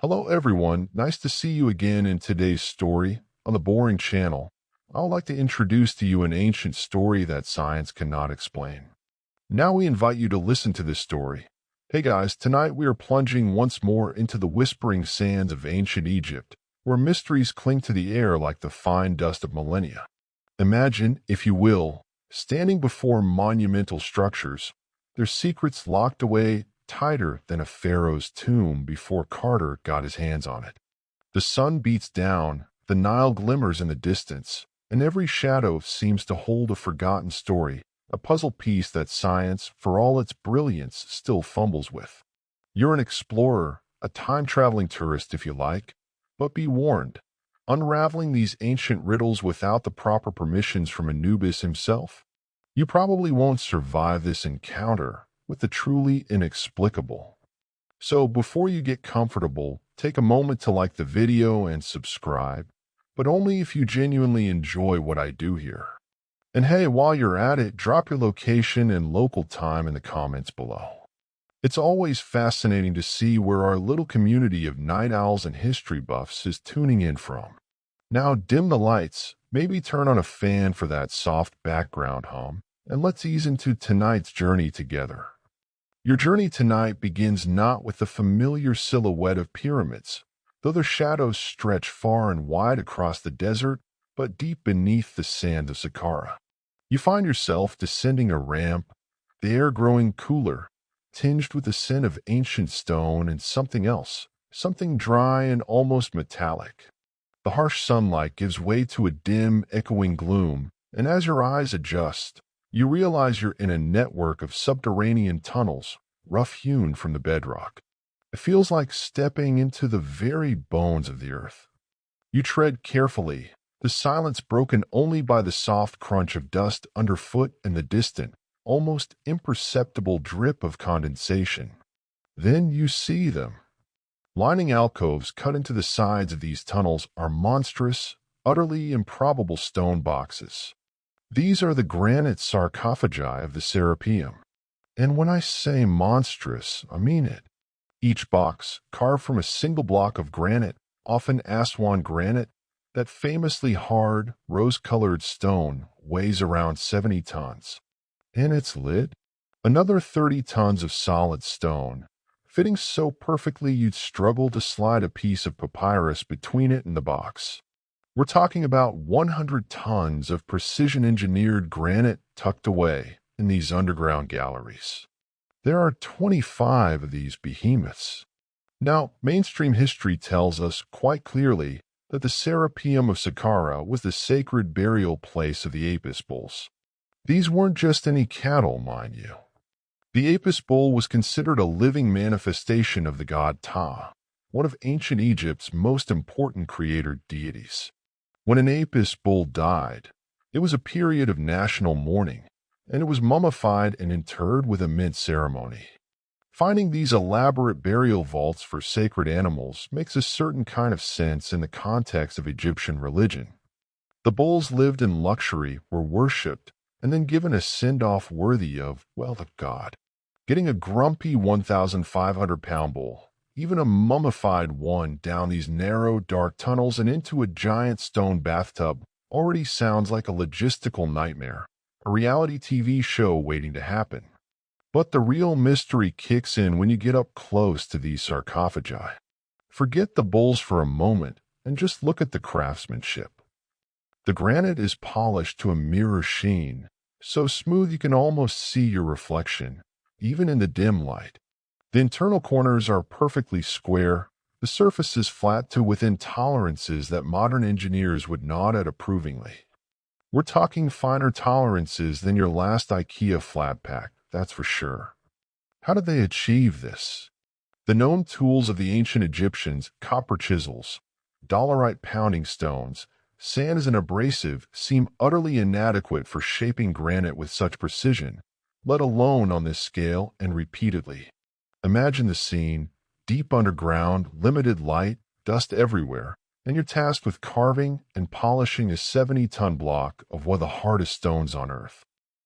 Hello, everyone. Nice to see you again in today's story on the Boring Channel. I would like to introduce to you an ancient story that science cannot explain. Now we invite you to listen to this story. Hey guys, tonight we are plunging once more into the whispering sands of ancient Egypt, where mysteries cling to the air like the fine dust of millennia. Imagine, if you will, standing before monumental structures, their secrets locked away tighter than a pharaoh's tomb before Carter got his hands on it. The sun beats down, the Nile glimmers in the distance, and every shadow seems to hold a forgotten story, a puzzle piece that science, for all its brilliance, still fumbles with. You're an explorer, a time-traveling tourist if you like, but be warned, unraveling these ancient riddles without the proper permissions from Anubis himself, you probably won't survive this encounter with the truly inexplicable. So before you get comfortable, take a moment to like the video and subscribe, but only if you genuinely enjoy what I do here. And hey, while you're at it, drop your location and local time in the comments below. It's always fascinating to see where our little community of night owls and history buffs is tuning in from. Now dim the lights, maybe turn on a fan for that soft background hum, and let's ease into tonight's journey together. Your journey tonight begins not with the familiar silhouette of pyramids, though their shadows stretch far and wide across the desert, but deep beneath the sand of Saqqara. You find yourself descending a ramp, the air growing cooler, tinged with the scent of ancient stone and something else, something dry and almost metallic. The harsh sunlight gives way to a dim, echoing gloom, and as your eyes adjust, you realize you're in a network of subterranean tunnels, rough-hewn from the bedrock. It feels like stepping into the very bones of the earth. You tread carefully, the silence broken only by the soft crunch of dust underfoot and the distant, almost imperceptible drip of condensation. Then you see them. Lining alcoves cut into the sides of these tunnels are monstrous, utterly improbable stone boxes. These are the granite sarcophagi of the Serapeum. And when I say monstrous, I mean it. Each box, carved from a single block of granite, often Aswan granite, that famously hard, rose-colored stone weighs around 70 tons. And its lid? Another 30 tons of solid stone, fitting so perfectly you'd struggle to slide a piece of papyrus between it and the box. We're talking about 100 tons of precision-engineered granite tucked away in these underground galleries. There are 25 of these behemoths. Now, mainstream history tells us quite clearly that the Serapeum of Saqqara was the sacred burial place of the Apis bulls. These weren't just any cattle, mind you. The Apis bull was considered a living manifestation of the god Ptah, one of ancient Egypt's most important creator deities. When an Apis bull died, it was a period of national mourning, and it was mummified and interred with immense ceremony. Finding these elaborate burial vaults for sacred animals makes a certain kind of sense in the context of Egyptian religion. The bulls lived in luxury, were worshipped, and then given a send-off worthy of, well, the god. Getting a grumpy 1,500-pound bull, even a mummified one, down these narrow, dark tunnels and into a giant stone bathtub already sounds like a logistical nightmare, a reality TV show waiting to happen. But the real mystery kicks in when you get up close to these sarcophagi. Forget the bulls for a moment and just look at the craftsmanship. The granite is polished to a mirror sheen, so smooth you can almost see your reflection, even in the dim light. The internal corners are perfectly square, the surface is flat to within tolerances that modern engineers would nod at approvingly. We're talking finer tolerances than your last IKEA flat pack, that's for sure. How did they achieve this? The known tools of the ancient Egyptians, copper chisels, dolerite pounding stones, sand as an abrasive, seem utterly inadequate for shaping granite with such precision, let alone on this scale and repeatedly. Imagine the scene, deep underground, limited light, dust everywhere, and you're tasked with carving and polishing a 70-ton block of one of the hardest stones on earth.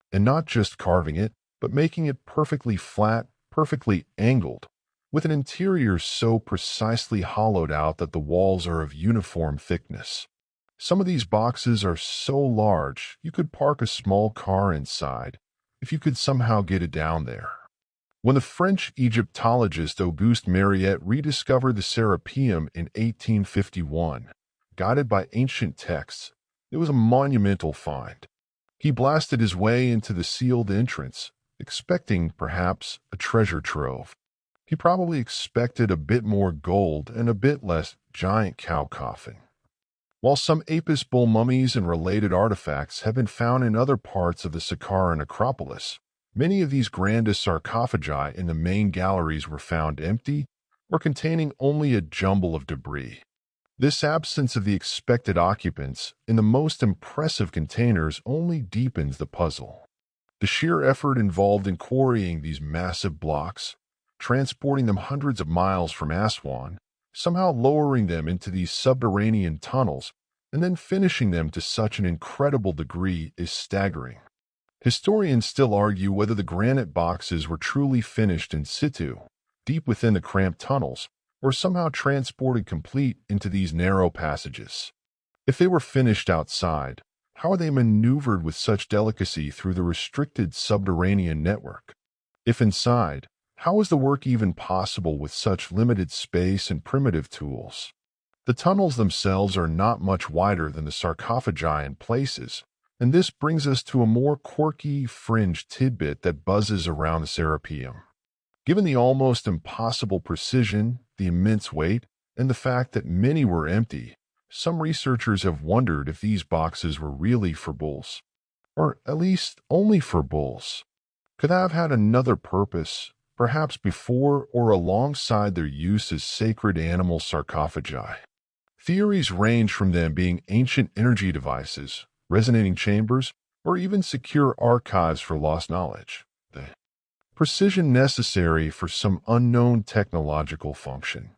And not just carving it, but making it perfectly flat, perfectly angled, with an interior so precisely hollowed out that the walls are of uniform thickness. Some of these boxes are so large you could park a small car inside if you could somehow get it down there. When the French Egyptologist Auguste Mariette rediscovered the Serapeum in 1851, guided by ancient texts, it was a monumental find. He blasted his way into the sealed entrance, expecting, perhaps, a treasure trove. He probably expected a bit more gold and a bit less giant cow coffin. While some Apis bull mummies and related artifacts have been found in other parts of the Saqqara necropolis, many of these grandest sarcophagi in the main galleries were found empty or containing only a jumble of debris. This absence of the expected occupants in the most impressive containers only deepens the puzzle. The sheer effort involved in quarrying these massive blocks, transporting them hundreds of miles from Aswan, somehow lowering them into these subterranean tunnels, and then finishing them to such an incredible degree is staggering. Historians still argue whether the granite boxes were truly finished in situ, deep within the cramped tunnels, or somehow transported complete into these narrow passages. If they were finished outside, how are they maneuvered with such delicacy through the restricted subterranean network? If inside, how is the work even possible with such limited space and primitive tools? The tunnels themselves are not much wider than the sarcophagi in places, and this brings us to a more quirky, fringe tidbit that buzzes around the Serapeum. Given the almost impossible precision, the immense weight, and the fact that many were empty, some researchers have wondered if these boxes were really for bulls. Or at least only for bulls. Could they have had another purpose, perhaps before or alongside their use as sacred animal sarcophagi? Theories range from them being ancient energy devices, resonating chambers, or even secure archives for lost knowledge. The precision necessary for some unknown technological function.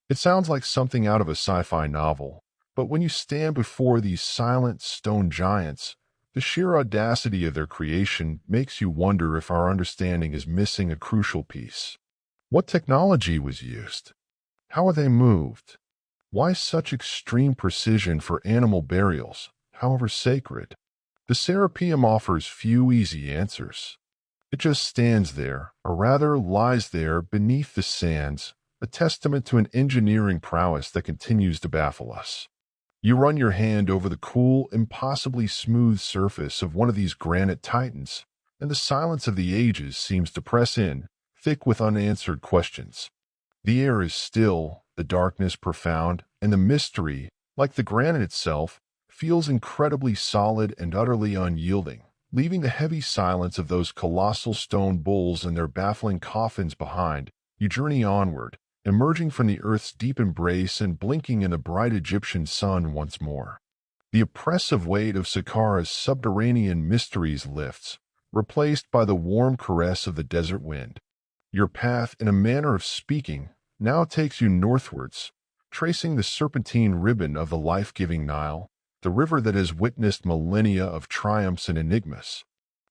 It sounds like something out of a sci-fi novel, but when you stand before these silent stone giants, the sheer audacity of their creation makes you wonder if our understanding is missing a crucial piece. What technology was used? How are they moved? Why such extreme precision for animal burials, however sacred? The Serapeum offers few easy answers. It just stands there, or rather lies there beneath the sands, a testament to an engineering prowess that continues to baffle us. You run your hand over the cool, impossibly smooth surface of one of these granite titans, and the silence of the ages seems to press in, thick with unanswered questions. The air is still, the darkness profound, and the mystery, like the granite itself, feels incredibly solid and utterly unyielding, leaving the heavy silence of those colossal stone bulls and their baffling coffins behind. You journey onward, emerging from the earth's deep embrace and blinking in the bright Egyptian sun once more. The oppressive weight of Saqqara's subterranean mysteries lifts, replaced by the warm caress of the desert wind. Your path, in a manner of speaking, now takes you northwards, tracing the serpentine ribbon of the life-giving Nile, the river that has witnessed millennia of triumphs and enigmas.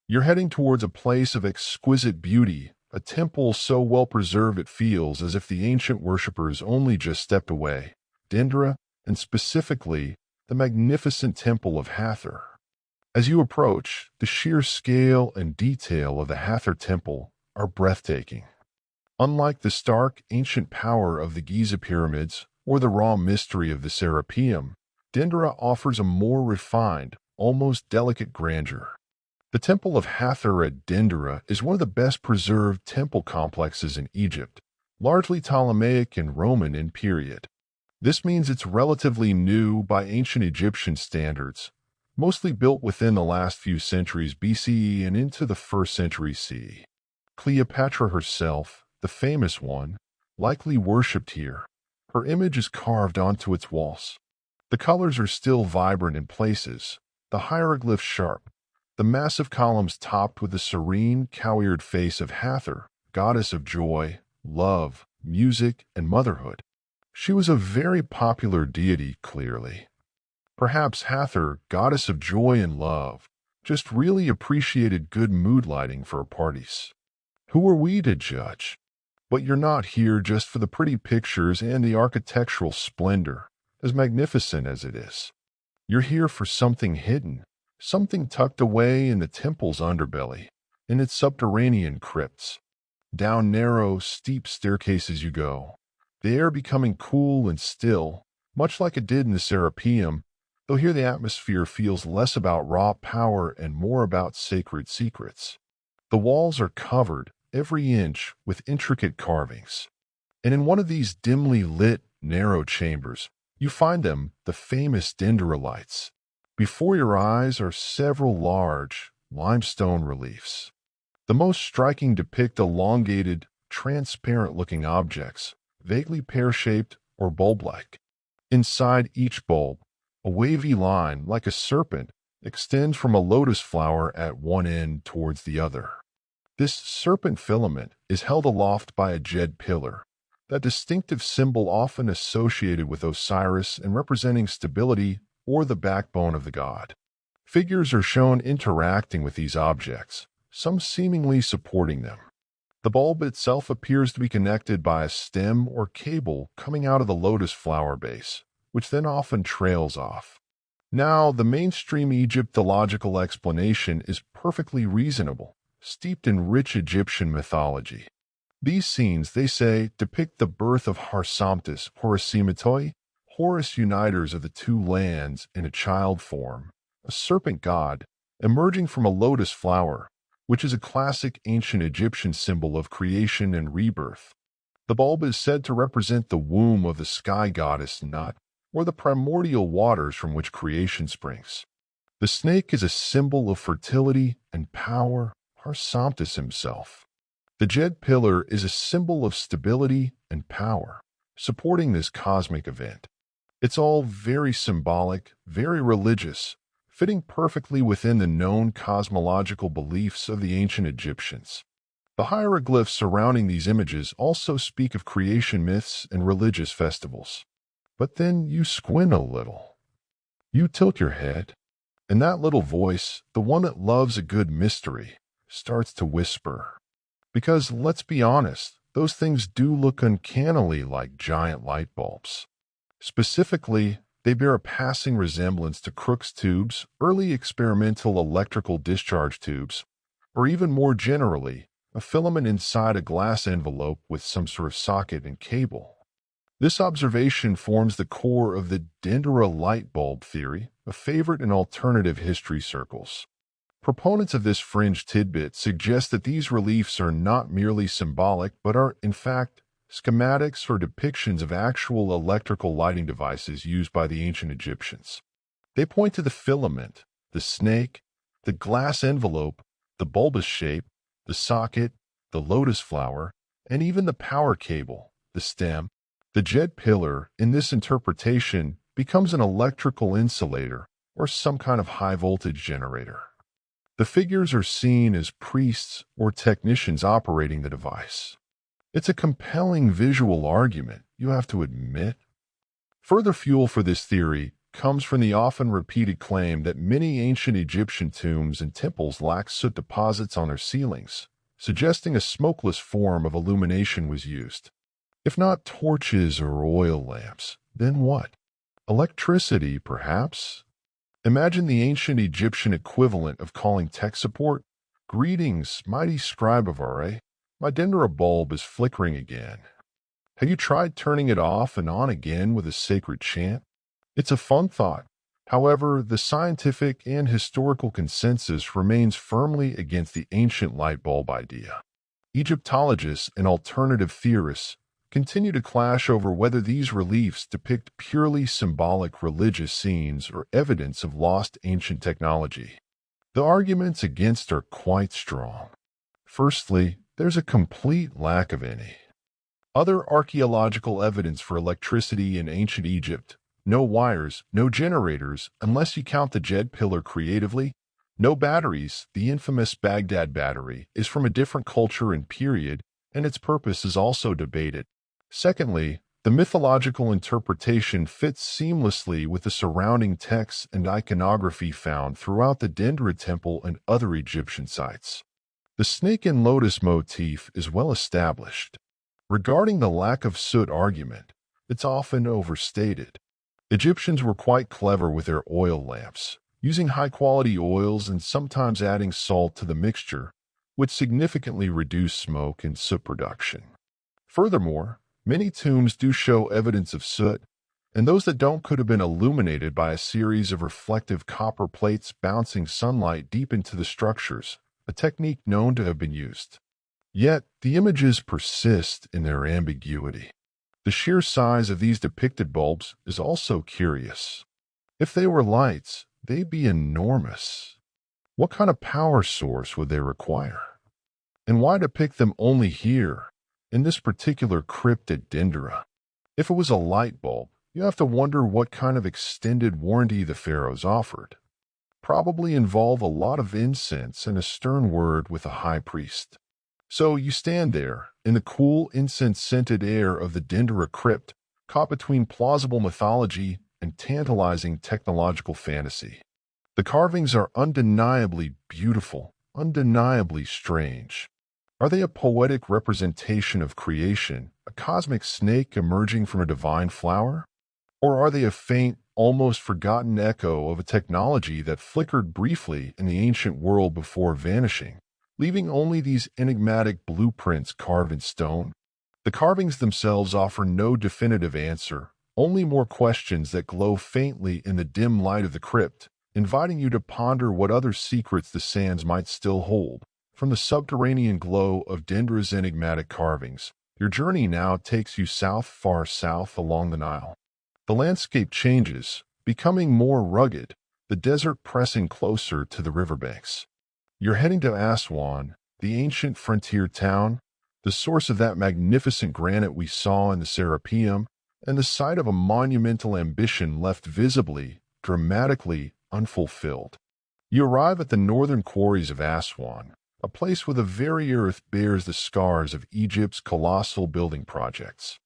You're heading towards a place of exquisite beauty, a temple so well preserved it feels as if the ancient worshippers only just stepped away, Dendera, and specifically, the magnificent temple of Hathor. As you approach, the sheer scale and detail of the Hathor temple are breathtaking. Unlike the stark, ancient power of the Giza pyramids or the raw mystery of the Serapeum, Dendera offers a more refined, almost delicate grandeur. The Temple of Hathor at Dendera is one of the best preserved temple complexes in Egypt, largely Ptolemaic and Roman in period. This means it's relatively new by ancient Egyptian standards, mostly built within the last few centuries BCE and into the 1st century CE. Cleopatra herself, the famous one, likely worshipped here. Her image is carved onto its walls. The colors are still vibrant in places, the hieroglyphs sharp, the massive columns topped with the serene, cow-eared face of Hathor, goddess of joy, love, music, and motherhood. She was a very popular deity, clearly. Perhaps Hathor, goddess of joy and love, just really appreciated good mood lighting for her parties. Who are we to judge? But you're not here just for the pretty pictures and the architectural splendor, as magnificent as it is. You're here for something hidden, something tucked away in the temple's underbelly, in its subterranean crypts. Down narrow, steep staircases you go, the air becoming cool and still, much like it did in the Serapeum, though here the atmosphere feels less about raw power and more about sacred secrets. The walls are covered, every inch, with intricate carvings. And in one of these dimly lit, narrow chambers, you find them, the famous dendrolites. Before your eyes are several large, limestone reliefs. The most striking depict elongated, transparent-looking objects, vaguely pear-shaped or bulb-like. Inside each bulb, a wavy line, like a serpent, extends from a lotus flower at one end towards the other. This serpent filament is held aloft by a jed pillar, that distinctive symbol often associated with Osiris and representing stability or the backbone of the god. Figures are shown interacting with these objects, some seemingly supporting them. The bulb itself appears to be connected by a stem or cable coming out of the lotus flower base, which then often trails off. Now, the mainstream Egyptological explanation is perfectly reasonable, steeped in rich Egyptian mythology. These scenes, they say, depict the birth of Harsamptis, Horisimatoi, Horus uniters of the two lands in a child form, a serpent god, emerging from a lotus flower, which is a classic ancient Egyptian symbol of creation and rebirth. The bulb is said to represent the womb of the sky goddess Nut, or the primordial waters from which creation springs. The snake is a symbol of fertility and power, Harsamptis himself. The jed pillar is a symbol of stability and power, supporting this cosmic event. It's all very symbolic, very religious, fitting perfectly within the known cosmological beliefs of the ancient Egyptians. The hieroglyphs surrounding these images also speak of creation myths and religious festivals. But then you squint a little. You tilt your head, and that little voice, the one that loves a good mystery, starts to whisper. Because, let's be honest, those things do look uncannily like giant light bulbs. Specifically, they bear a passing resemblance to Crookes tubes, early experimental electrical discharge tubes, or even more generally, a filament inside a glass envelope with some sort of socket and cable. This observation forms the core of the dendra light bulb theory, a favorite in alternative history circles. Proponents of this fringe tidbit suggest that these reliefs are not merely symbolic but are, in fact, schematics or depictions of actual electrical lighting devices used by the ancient Egyptians. They point to the filament, the snake, the glass envelope, the bulbous shape, the socket, the lotus flower, and even the power cable, the stem. The jed pillar, in this interpretation, becomes an electrical insulator or some kind of high-voltage generator. The figures are seen as priests or technicians operating the device. It's a compelling visual argument, you have to admit. Further fuel for this theory comes from the often repeated claim that many ancient Egyptian tombs and temples lack soot deposits on their ceilings, suggesting a smokeless form of illumination was used. If not torches or oil lamps, then what? Electricity, perhaps? Imagine the ancient Egyptian equivalent of calling tech support. Greetings, mighty scribe of Are. My dendra bulb is flickering again. Have you tried turning it off and on again with a sacred chant? It's a fun thought. However, the scientific and historical consensus remains firmly against the ancient light bulb idea. Egyptologists and alternative theorists continue to clash over whether these reliefs depict purely symbolic religious scenes or evidence of lost ancient technology. The arguments against are quite strong. Firstly, there's a complete lack of any. Other archaeological evidence for electricity in ancient Egypt: no wires, no generators, unless you count the jed pillar creatively. No batteries. The infamous Baghdad battery is from a different culture and period, and its purpose is also debated. Secondly, the mythological interpretation fits seamlessly with the surrounding texts and iconography found throughout the Dendra temple and other Egyptian sites. The snake and lotus motif is well established. Regarding the lack of soot argument, it's often overstated. Egyptians were quite clever with their oil lamps, using high-quality oils and sometimes adding salt to the mixture, which significantly reduced smoke and soot production. Furthermore, many tombs do show evidence of soot, and those that don't could have been illuminated by a series of reflective copper plates bouncing sunlight deep into the structures, a technique known to have been used. Yet, the images persist in their ambiguity. The sheer size of these depicted bulbs is also curious. If they were lights, they'd be enormous. What kind of power source would they require? And why depict them only here, in this particular crypt at Dendera? If it was a light bulb, you have to wonder what kind of extended warranty the pharaohs offered. Probably involve a lot of incense and a stern word with a high priest. So you stand there, in the cool, incense-scented air of the Dendera crypt, caught between plausible mythology and tantalizing technological fantasy. The carvings are undeniably beautiful, undeniably strange. Are they a poetic representation of creation, a cosmic snake emerging from a divine flower? Or are they a faint, almost forgotten echo of a technology that flickered briefly in the ancient world before vanishing, leaving only these enigmatic blueprints carved in stone? The carvings themselves offer no definitive answer, only more questions that glow faintly in the dim light of the crypt, inviting you to ponder what other secrets the sands might still hold. From the subterranean glow of Dendera's enigmatic carvings, your journey now takes you south, far south along the Nile. The landscape changes, becoming more rugged, the desert pressing closer to the riverbanks. You're heading to Aswan, the ancient frontier town, the source of that magnificent granite we saw in the Serapeum, and the site of a monumental ambition left visibly, dramatically unfulfilled. You arrive at the northern quarries of Aswan, a place where the very earth bears the scars of Egypt's colossal building projects.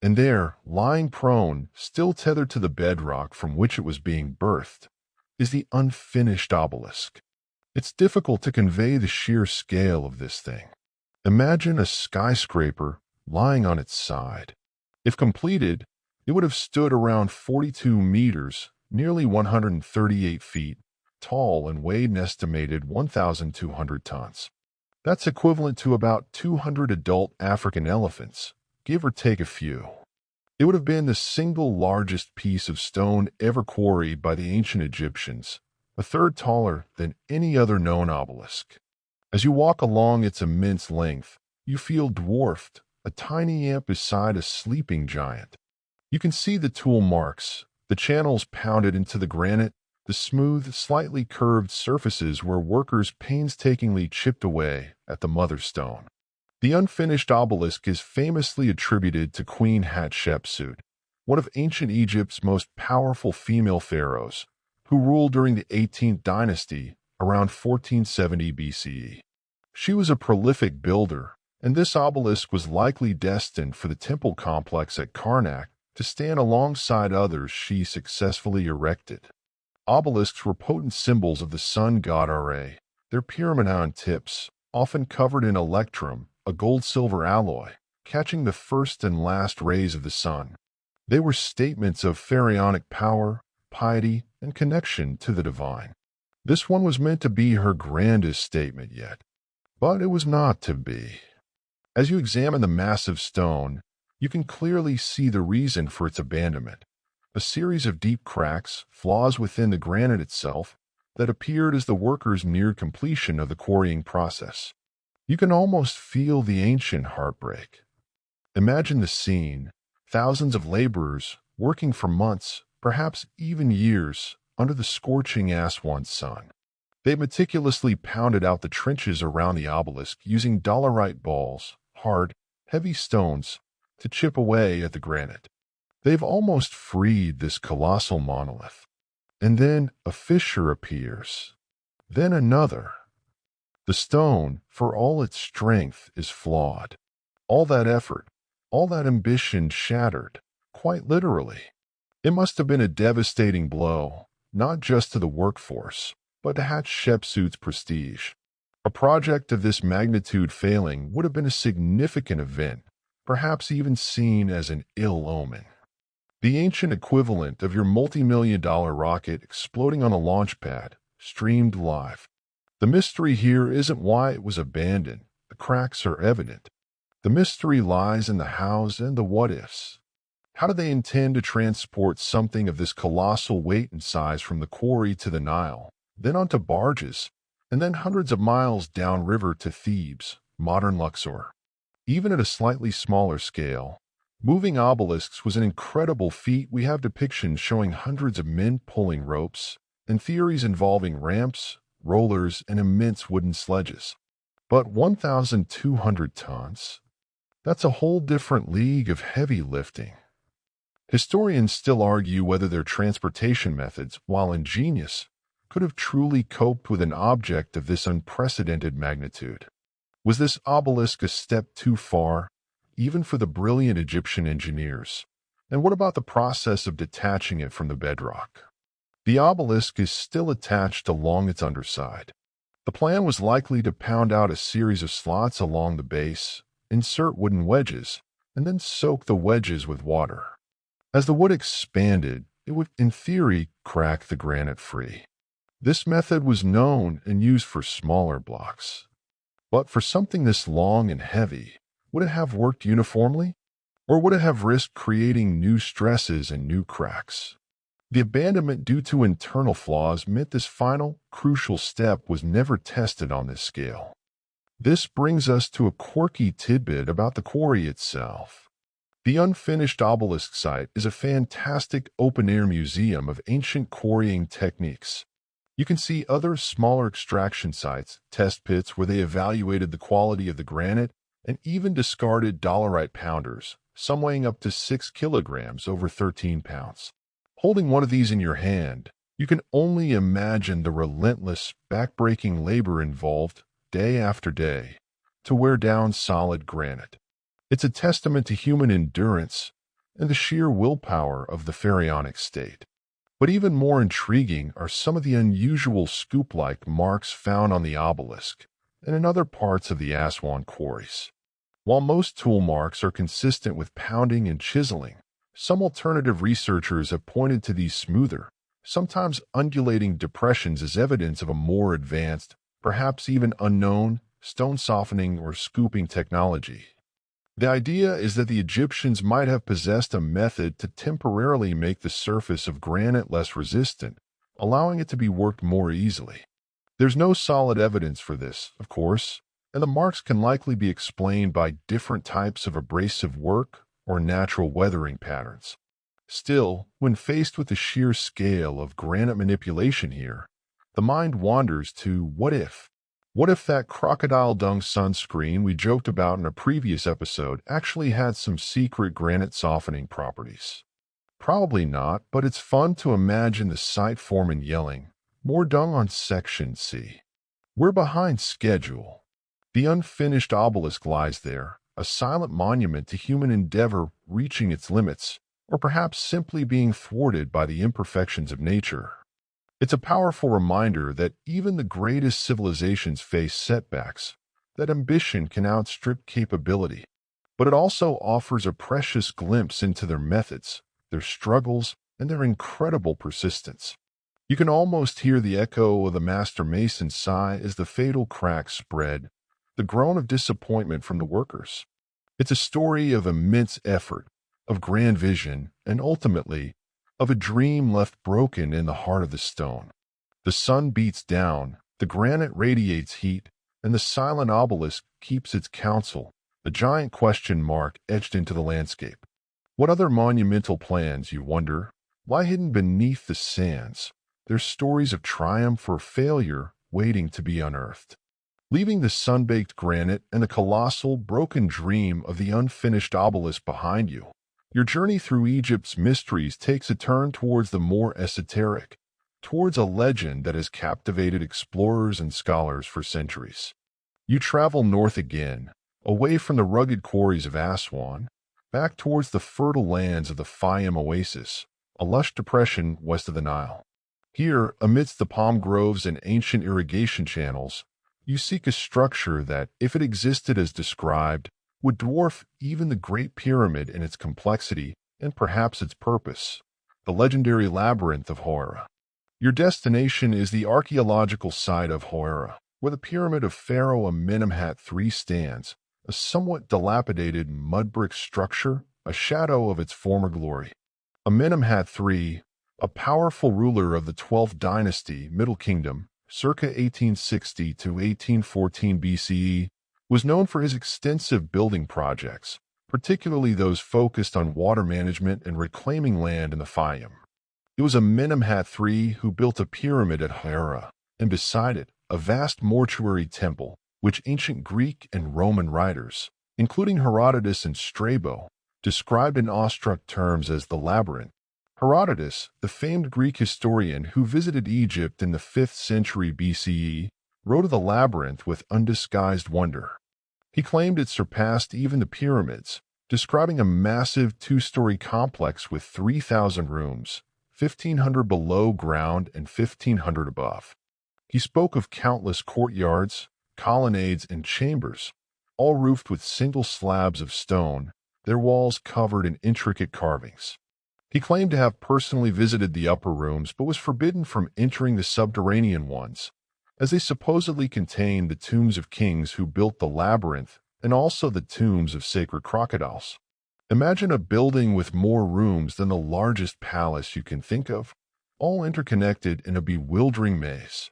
And there, lying prone, still tethered to the bedrock from which it was being birthed, is the unfinished obelisk. It's difficult to convey the sheer scale of this thing. Imagine a skyscraper lying on its side. If completed, it would have stood around 42 meters, nearly 138 feet, tall and weighed an estimated 1,200 tons. That's equivalent to about 200 adult African elephants, give or take a few. It would have been the single largest piece of stone ever quarried by the ancient Egyptians, a third taller than any other known obelisk. As you walk along its immense length, you feel dwarfed, a tiny ant beside a sleeping giant. You can see the tool marks, the channels pounded into the granite, the smooth, slightly curved surfaces where workers painstakingly chipped away at the mother stone. The unfinished obelisk is famously attributed to Queen Hatshepsut, one of ancient Egypt's most powerful female pharaohs, who ruled during the 18th dynasty around 1470 BCE. She was a prolific builder, and this obelisk was likely destined for the temple complex at Karnak to stand alongside others she successfully erected. Obelisks were potent symbols of the sun god Ra, their pyramidal tips, often covered in electrum, a gold-silver alloy, catching the first and last rays of the sun. They were statements of pharaonic power, piety, and connection to the divine. This one was meant to be her grandest statement yet, but it was not to be. As you examine the massive stone, you can clearly see the reason for its abandonment. A series of deep cracks, flaws within the granite itself, that appeared as the workers neared completion of the quarrying process. You can almost feel the ancient heartbreak. Imagine the scene, thousands of laborers working for months, perhaps even years, under the scorching Aswan sun. They meticulously pounded out the trenches around the obelisk using dolerite balls, hard, heavy stones, to chip away at the granite. They've almost freed this colossal monolith. And then a fissure appears. Then another. The stone, for all its strength, is flawed. All that effort, all that ambition shattered, quite literally. It must have been a devastating blow, not just to the workforce, but to Hatshepsut's prestige. A project of this magnitude failing would have been a significant event, perhaps even seen as an ill omen. The ancient equivalent of your multi-million-dollar rocket exploding on a launch pad, streamed live. The mystery here isn't why it was abandoned. The cracks are evident. The mystery lies in the hows and the what-ifs. How do they intend to transport something of this colossal weight and size from the quarry to the Nile, then onto barges, and then hundreds of miles downriver to Thebes, modern Luxor? Even at a slightly smaller scale, moving obelisks was an incredible feat. We have depictions showing hundreds of men pulling ropes, and theories involving ramps, rollers, and immense wooden sledges. But 1,200 tons? That's a whole different league of heavy lifting. Historians still argue whether their transportation methods, while ingenious, could have truly coped with an object of this unprecedented magnitude. Was this obelisk a step too far, even for the brilliant Egyptian engineers? And what about the process of detaching it from the bedrock? The obelisk is still attached along its underside. The plan was likely to pound out a series of slots along the base, insert wooden wedges, and then soak the wedges with water. As the wood expanded, it would, in theory, crack the granite free. This method was known and used for smaller blocks. But for something this long and heavy, would it have worked uniformly? Or would it have risked creating new stresses and new cracks? The abandonment due to internal flaws meant this final, crucial step was never tested on this scale. This brings us to a quirky tidbit about the quarry itself. The unfinished obelisk site is a fantastic open-air museum of ancient quarrying techniques. You can see other smaller extraction sites, test pits where they evaluated the quality of the granite, and even discarded dolerite pounders, some weighing up to 6 kilograms over 13 pounds. Holding one of these in your hand, you can only imagine the relentless, back-breaking labor involved, day after day, to wear down solid granite. It's a testament to human endurance and the sheer willpower of the pharaonic state. But even more intriguing are some of the unusual scoop-like marks found on the obelisk and in other parts of the Aswan quarries. While most tool marks are consistent with pounding and chiseling, some alternative researchers have pointed to these smoother, sometimes undulating depressions as evidence of a more advanced, perhaps even unknown, stone softening or scooping technology. The idea is that the Egyptians might have possessed a method to temporarily make the surface of granite less resistant, allowing it to be worked more easily. There's no solid evidence for this, of course, and the marks can likely be explained by different types of abrasive work or natural weathering patterns. Still, when faced with the sheer scale of granite manipulation here, the mind wanders to what if? What if that crocodile dung sunscreen we joked about in a previous episode actually had some secret granite softening properties? Probably not, but it's fun to imagine the site foreman yelling, "More dung on Section C." We're behind schedule. The unfinished obelisk lies there, a silent monument to human endeavor reaching its limits, or perhaps simply being thwarted by the imperfections of nature. It's a powerful reminder that even the greatest civilizations face setbacks, that ambition can outstrip capability. But it also offers a precious glimpse into their methods, their struggles, and their incredible persistence. You can almost hear the echo of the master mason's sigh as the fatal cracks spread, the groan of disappointment from the workers. It's a story of immense effort, of grand vision, and ultimately, of a dream left broken in the heart of the stone. The sun beats down, the granite radiates heat, and the silent obelisk keeps its counsel, a giant question mark etched into the landscape. What other monumental plans, you wonder, lie hidden beneath the sands, their stories of triumph or failure waiting to be unearthed? Leaving the sun-baked granite and the colossal, broken dream of the unfinished obelisk behind you, your journey through Egypt's mysteries takes a turn towards the more esoteric, towards a legend that has captivated explorers and scholars for centuries. You travel north again, away from the rugged quarries of Aswan, back towards the fertile lands of the Fayum Oasis, a lush depression west of the Nile. Here, amidst the palm groves and ancient irrigation channels, you seek a structure that, if it existed as described, would dwarf even the Great Pyramid in its complexity and perhaps its purpose. The legendary labyrinth of Hora. Your destination is the archaeological site of Hora, where the pyramid of Pharaoh Amenemhat III stands, a somewhat dilapidated mud brick structure, a shadow of its former glory. Amenemhat III, a powerful ruler of the 12th dynasty, Middle Kingdom, circa 1860 to 1814 BCE, was known for his extensive building projects, particularly those focused on water management and reclaiming land in the Fayum. It was Amenemhat III who built a pyramid at Hera, and beside it, a vast mortuary temple, which ancient Greek and Roman writers, including Herodotus and Strabo, described in awestruck terms as the labyrinth. Herodotus, the famed Greek historian who visited Egypt in the 5th century BCE, wrote of the labyrinth with undisguised wonder. He claimed it surpassed even the pyramids, describing a massive two-story complex with 3,000 rooms, 1,500 below ground and 1,500 above. He spoke of countless courtyards, colonnades, and chambers, all roofed with single slabs of stone, their walls covered in intricate carvings. He claimed to have personally visited the upper rooms but was forbidden from entering the subterranean ones, as they supposedly contained the tombs of kings who built the labyrinth and also the tombs of sacred crocodiles. Imagine a building with more rooms than the largest palace you can think of, all interconnected in a bewildering maze.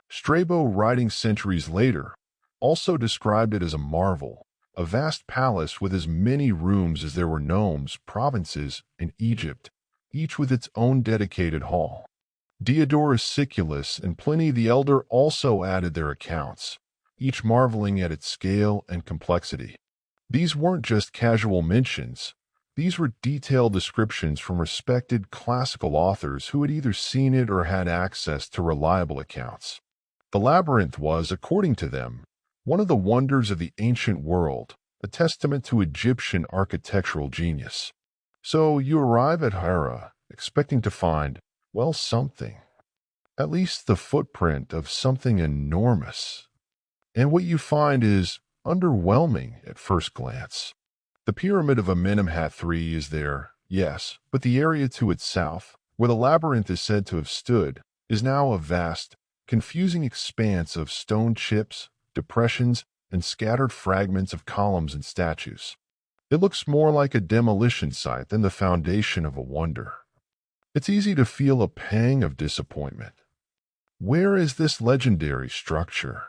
Strabo, writing centuries later, also described it as a marvel, a vast palace with as many rooms as there were nomes, provinces in Egypt, each with its own dedicated hall. Diodorus Siculus and Pliny the Elder also added their accounts, each marveling at its scale and complexity. These weren't just casual mentions. These were detailed descriptions from respected classical authors who had either seen it or had access to reliable accounts. The labyrinth was, according to them, one of the wonders of the ancient world, a testament to Egyptian architectural genius. So you arrive at Hera, expecting to find, well, something. At least the footprint of something enormous. And what you find is underwhelming at first glance. The pyramid of Amenemhat III is there, yes, but the area to its south, where the labyrinth is said to have stood, is now a vast, confusing expanse of stone chips, depressions, and scattered fragments of columns and statues. It looks more like a demolition site than the foundation of a wonder. It's easy to feel a pang of disappointment. Where is this legendary structure?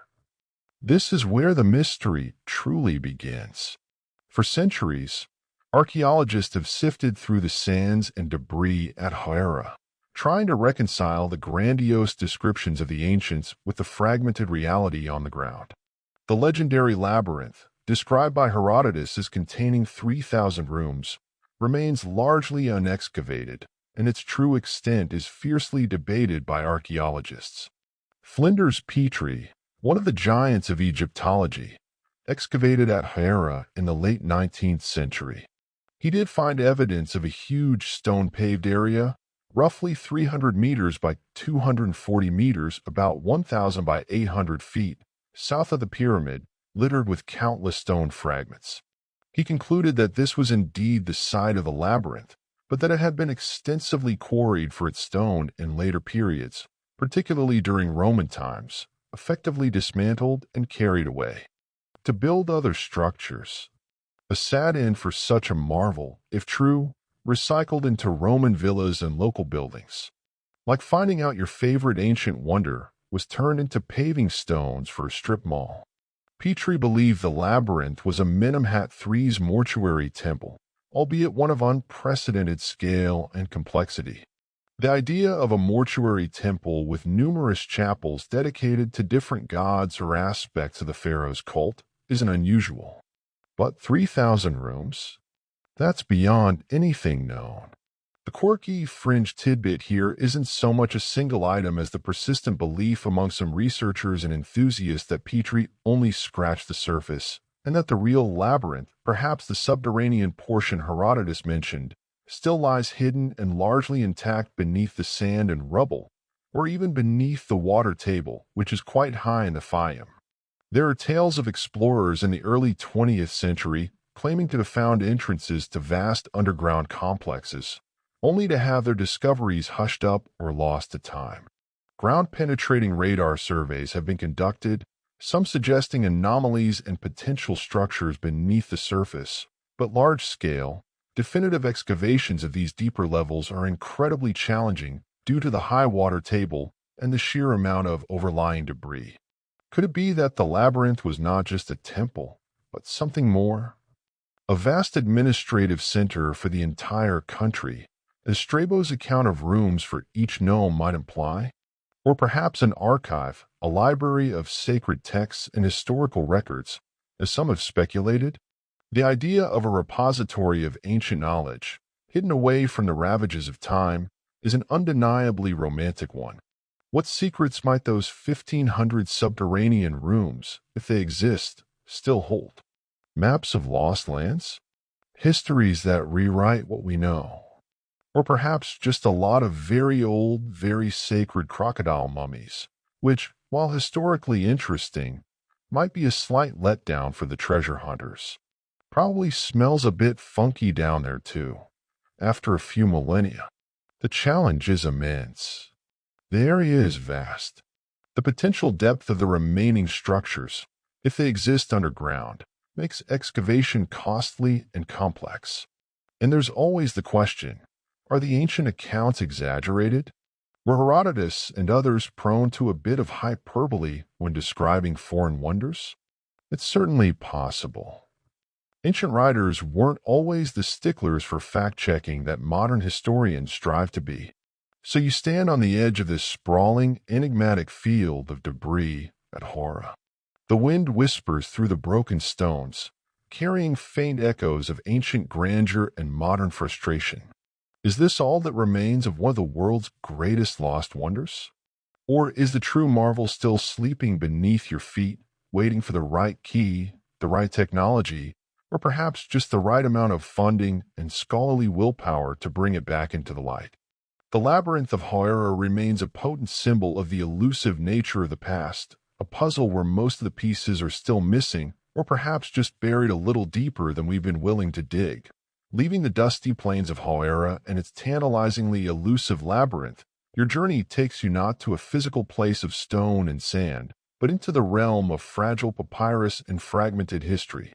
This is where the mystery truly begins. For centuries, archaeologists have sifted through the sands and debris at Hera, trying to reconcile the grandiose descriptions of the ancients with the fragmented reality on the ground. The legendary labyrinth, described by Herodotus as containing 3,000 rooms, remains largely unexcavated, and its true extent is fiercely debated by archaeologists. Flinders Petrie, one of the giants of Egyptology, excavated at Hera in the late 19th century. He did find evidence of a huge stone-paved area, roughly 300 meters by 240 meters, about 1,000 by 800 feet, south of the pyramid, littered with countless stone fragments. He concluded that this was indeed the site of the labyrinth, but that it had been extensively quarried for its stone in later periods, particularly during Roman times, effectively dismantled and carried away to build other structures. A sad end for such a marvel, if true, recycled into Roman villas and local buildings. Like finding out your favorite ancient wonder was turned into paving stones for a strip mall. Petrie believed the labyrinth was Amenemhat III's mortuary temple, albeit one of unprecedented scale and complexity. The idea of a mortuary temple with numerous chapels dedicated to different gods or aspects of the pharaoh's cult isn't unusual. But 3,000 rooms? That's beyond anything known. The quirky fringe tidbit here isn't so much a single item as the persistent belief among some researchers and enthusiasts that Petrie only scratched the surface, and that the real labyrinth, perhaps the subterranean portion Herodotus mentioned, still lies hidden and largely intact beneath the sand and rubble, or even beneath the water table, which is quite high in the Fayum. There are tales of explorers in the early 20th century claiming to have found entrances to vast underground complexes, only to have their discoveries hushed up or lost to time. Ground-penetrating radar surveys have been conducted, some suggesting anomalies and potential structures beneath the surface, but large-scale, definitive excavations of these deeper levels are incredibly challenging due to the high water table and the sheer amount of overlying debris. Could it be that the labyrinth was not just a temple, but something more? A vast administrative center for the entire country, as Strabo's account of rooms for each gnome might imply? Or perhaps an archive, a library of sacred texts and historical records, as some have speculated? The idea of a repository of ancient knowledge, hidden away from the ravages of time, is an undeniably romantic one. What secrets might those 1,500 subterranean rooms, if they exist, still hold? Maps of lost lands? Histories that rewrite what we know? Or perhaps just a lot of very old, very sacred crocodile mummies, which, while historically interesting, might be a slight letdown for the treasure hunters. Probably smells a bit funky down there too, after a few millennia. The challenge is immense. The area is vast. The potential depth of the remaining structures, if they exist underground, makes excavation costly and complex. And there's always the question, are the ancient accounts exaggerated? Were Herodotus and others prone to a bit of hyperbole when describing foreign wonders? It's certainly possible. Ancient writers weren't always the sticklers for fact-checking that modern historians strive to be. So you stand on the edge of this sprawling, enigmatic field of debris at Hora. The wind whispers through the broken stones, carrying faint echoes of ancient grandeur and modern frustration. Is this all that remains of one of the world's greatest lost wonders? Or is the true marvel still sleeping beneath your feet, waiting for the right key, the right technology, or perhaps just the right amount of funding and scholarly willpower to bring it back into the light? The labyrinth of Hora remains a potent symbol of the elusive nature of the past, a puzzle where most of the pieces are still missing, or perhaps just buried a little deeper than we've been willing to dig. Leaving the dusty plains of Hora and its tantalizingly elusive labyrinth, your journey takes you not to a physical place of stone and sand, but into the realm of fragile papyrus and fragmented history.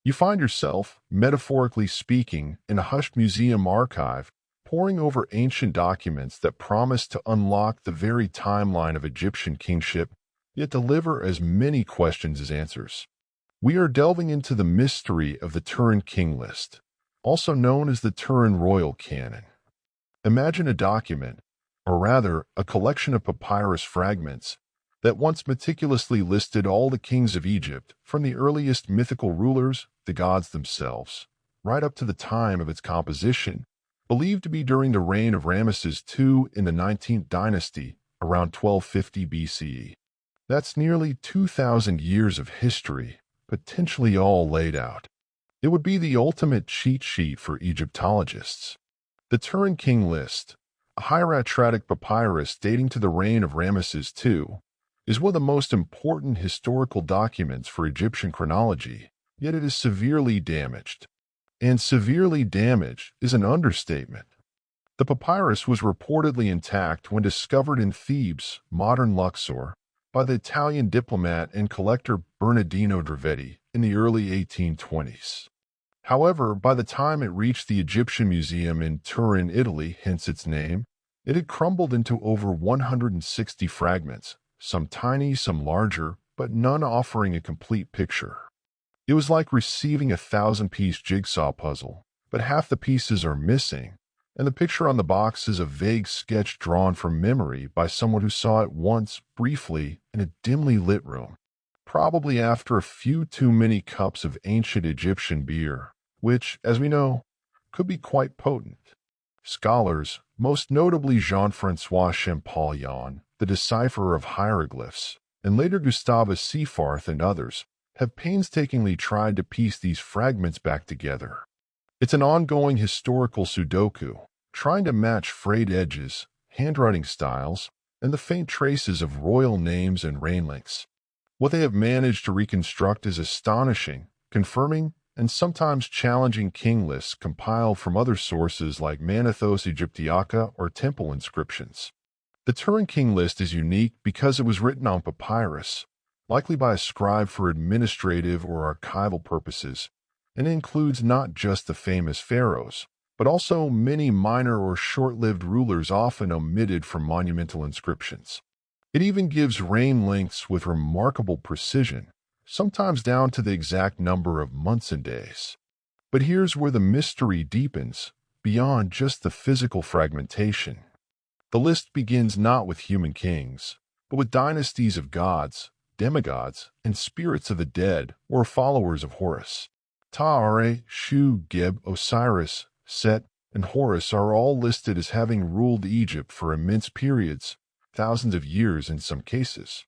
You find yourself, metaphorically speaking, in a hushed museum archive, poring over ancient documents that promise to unlock the very timeline of Egyptian kingship, yet deliver as many questions as answers. We are delving into the mystery of the Turin King List, also known as the Turin Royal Canon. Imagine a document, or rather, a collection of papyrus fragments, that once meticulously listed all the kings of Egypt, from the earliest mythical rulers, the gods themselves, right up to the time of its composition, believed to be during the reign of Ramesses II in the 19th dynasty, around 1250 BCE. That's nearly 2,000 years of history, potentially all laid out. It would be the ultimate cheat sheet for Egyptologists. The Turin King List, a hieratic papyrus dating to the reign of Ramesses II, is one of the most important historical documents for Egyptian chronology, yet it is severely damaged. And severely damaged is an understatement. The papyrus was reportedly intact when discovered in Thebes, modern Luxor, by the Italian diplomat and collector Bernardino Drevetti in the early 1820s. However, by the time it reached the Egyptian Museum in Turin, Italy, hence its name, it had crumbled into over 160 fragments, some tiny, some larger, but none offering a complete picture. It was like receiving a 1,000-piece jigsaw puzzle, but half the pieces are missing, and the picture on the box is a vague sketch drawn from memory by someone who saw it once, briefly, in a dimly lit room, probably after a few too many cups of ancient Egyptian beer, which, as we know, could be quite potent. Scholars, most notably Jean-François Champollion, the decipherer of hieroglyphs, and later Gustavus Seyfarth and others, have painstakingly tried to piece these fragments back together. It's an ongoing historical Sudoku, trying to match frayed edges, handwriting styles, and the faint traces of royal names and reign links. What they have managed to reconstruct is astonishing, confirming, and sometimes challenging king lists compiled from other sources like Manethos Aegyptiaca or temple inscriptions. The Turin King list is unique because it was written on papyrus, likely by a scribe for administrative or archival purposes, and it includes not just the famous pharaohs, but also many minor or short-lived rulers often omitted from monumental inscriptions. It even gives reign lengths with remarkable precision, sometimes down to the exact number of months and days. But here's where the mystery deepens, beyond just the physical fragmentation. The list begins not with human kings, but with dynasties of gods, demigods, and spirits of the dead or followers of Horus. Ta-Are, Shu, Geb, Osiris, Set, and Horus are all listed as having ruled Egypt for immense periods, thousands of years in some cases.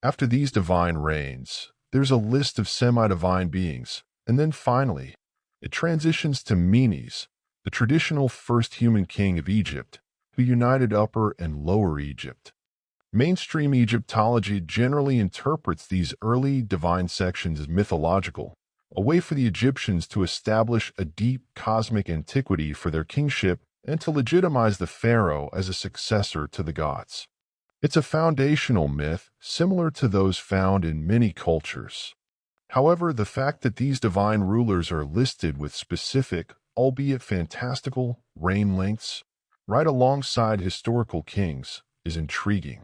After these divine reigns, there's a list of semi-divine beings, and then finally, it transitions to Menes, the traditional first human king of Egypt, who united Upper and Lower Egypt. Mainstream Egyptology generally interprets these early divine sections as mythological, a way for the Egyptians to establish a deep cosmic antiquity for their kingship and to legitimize the pharaoh as a successor to the gods. It's a foundational myth similar to those found in many cultures. However, the fact that these divine rulers are listed with specific, albeit fantastical, reign lengths, right alongside historical kings, is intriguing.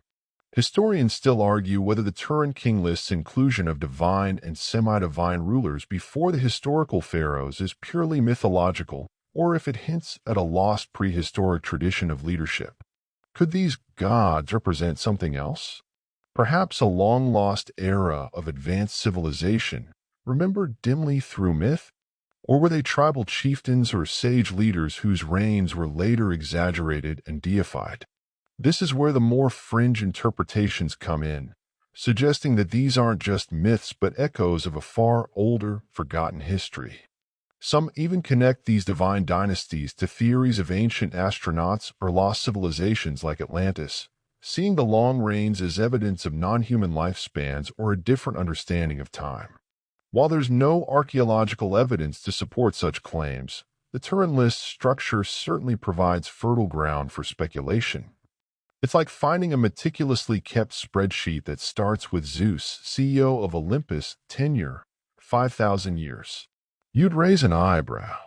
Historians still argue whether the Turin King list's inclusion of divine and semi-divine rulers before the historical pharaohs is purely mythological, or if it hints at a lost prehistoric tradition of leadership. Could these gods represent something else? Perhaps a long-lost era of advanced civilization, remembered dimly through myth? Or were they tribal chieftains or sage leaders whose reigns were later exaggerated and deified? This is where the more fringe interpretations come in, suggesting that these aren't just myths but echoes of a far older, forgotten history. Some even connect these divine dynasties to theories of ancient astronauts or lost civilizations like Atlantis, seeing the long reigns as evidence of non-human lifespans or a different understanding of time. While there's no archaeological evidence to support such claims, the Turin list structure certainly provides fertile ground for speculation. It's like finding a meticulously kept spreadsheet that starts with Zeus, CEO of Olympus, tenure, 5,000 years. You'd raise an eyebrow.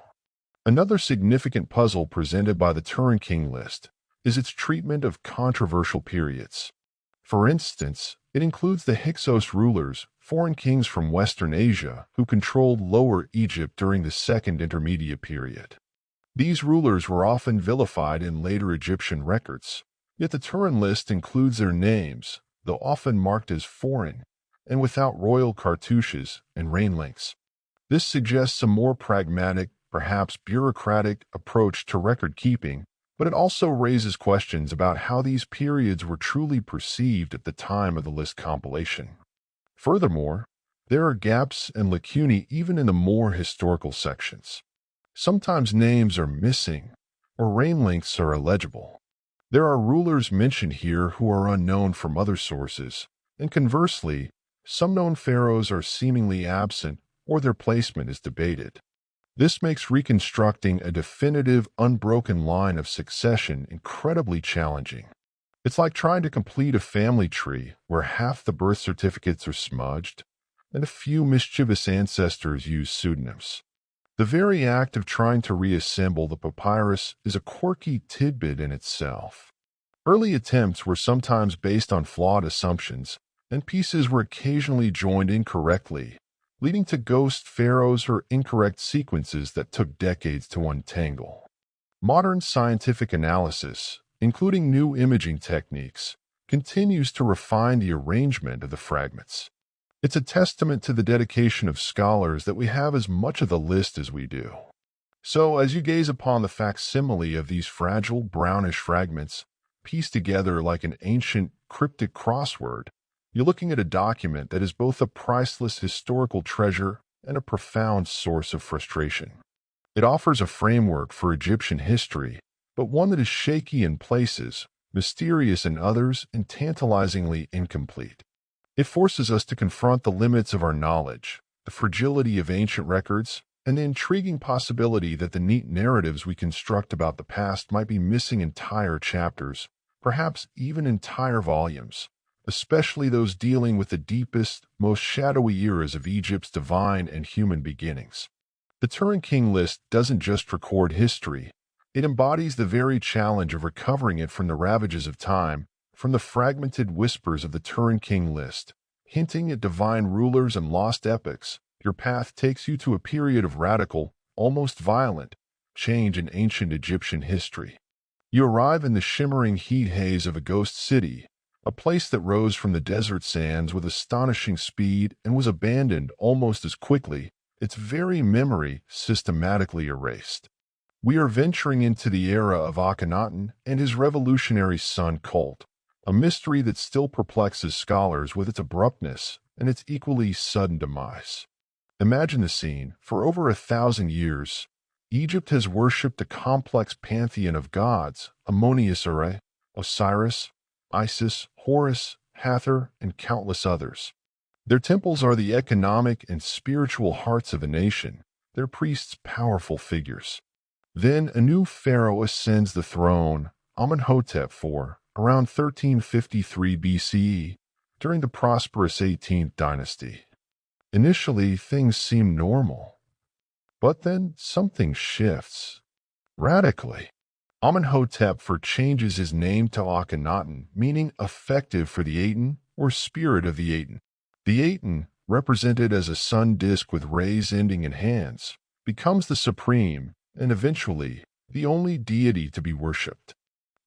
Another significant puzzle presented by the Turin King list is its treatment of controversial periods. For instance, it includes the Hyksos rulers, foreign kings from Western Asia, who controlled Lower Egypt during the Second Intermediate Period. These rulers were often vilified in later Egyptian records, yet the Turin list includes their names, though often marked as foreign, and without royal cartouches and reign lengths. This suggests a more pragmatic, perhaps bureaucratic, approach to record-keeping, but it also raises questions about how these periods were truly perceived at the time of the list compilation. Furthermore, there are gaps and lacunae even in the more historical sections. Sometimes names are missing, or reign lengths are illegible. There are rulers mentioned here who are unknown from other sources, and conversely, some known pharaohs are seemingly absent or their placement is debated. This makes reconstructing a definitive, unbroken line of succession incredibly challenging. It's like trying to complete a family tree where half the birth certificates are smudged and a few mischievous ancestors use pseudonyms. The very act of trying to reassemble the papyrus is a quirky tidbit in itself. Early attempts were sometimes based on flawed assumptions, and pieces were occasionally joined incorrectly, leading to ghost pharaohs or incorrect sequences that took decades to untangle. Modern scientific analysis, including new imaging techniques, continues to refine the arrangement of the fragments. It's a testament to the dedication of scholars that we have as much of the list as we do. So, as you gaze upon the facsimile of these fragile, brownish fragments, pieced together like an ancient, cryptic crossword, you're looking at a document that is both a priceless historical treasure and a profound source of frustration. It offers a framework for Egyptian history, but one that is shaky in places, mysterious in others, and tantalizingly incomplete. It forces us to confront the limits of our knowledge, the fragility of ancient records, and the intriguing possibility that the neat narratives we construct about the past might be missing entire chapters, perhaps even entire volumes, especially those dealing with the deepest, most shadowy eras of Egypt's divine and human beginnings. The Turin King list doesn't just record history, it embodies the very challenge of recovering it from the ravages of time, from the fragmented whispers of the Turin King list, hinting at divine rulers and lost epics. Your path takes you to a period of radical, almost violent, change in ancient Egyptian history. You arrive in the shimmering heat haze of a ghost city, a place that rose from the desert sands with astonishing speed and was abandoned almost as quickly, its very memory systematically erased. We are venturing into the era of Akhenaten and his revolutionary son cult, a mystery that still perplexes scholars with its abruptness and its equally sudden demise. Imagine the scene. For over 1,000 years, Egypt has worshipped a complex pantheon of gods, Ammon-Ra, Osiris, Isis, Horus, Hathor, and countless others. Their temples are the economic and spiritual hearts of a nation, their priests powerful figures. Then a new pharaoh ascends the throne, Amenhotep IV, around 1353 BCE, during the prosperous 18th dynasty. Initially, things seem normal, but then something shifts, radically. Amenhotep IV changes his name to Akhenaten, meaning effective for the Aten or spirit of the Aten. The Aten, represented as a sun disk with rays ending in hands, becomes the supreme and eventually the only deity to be worshipped.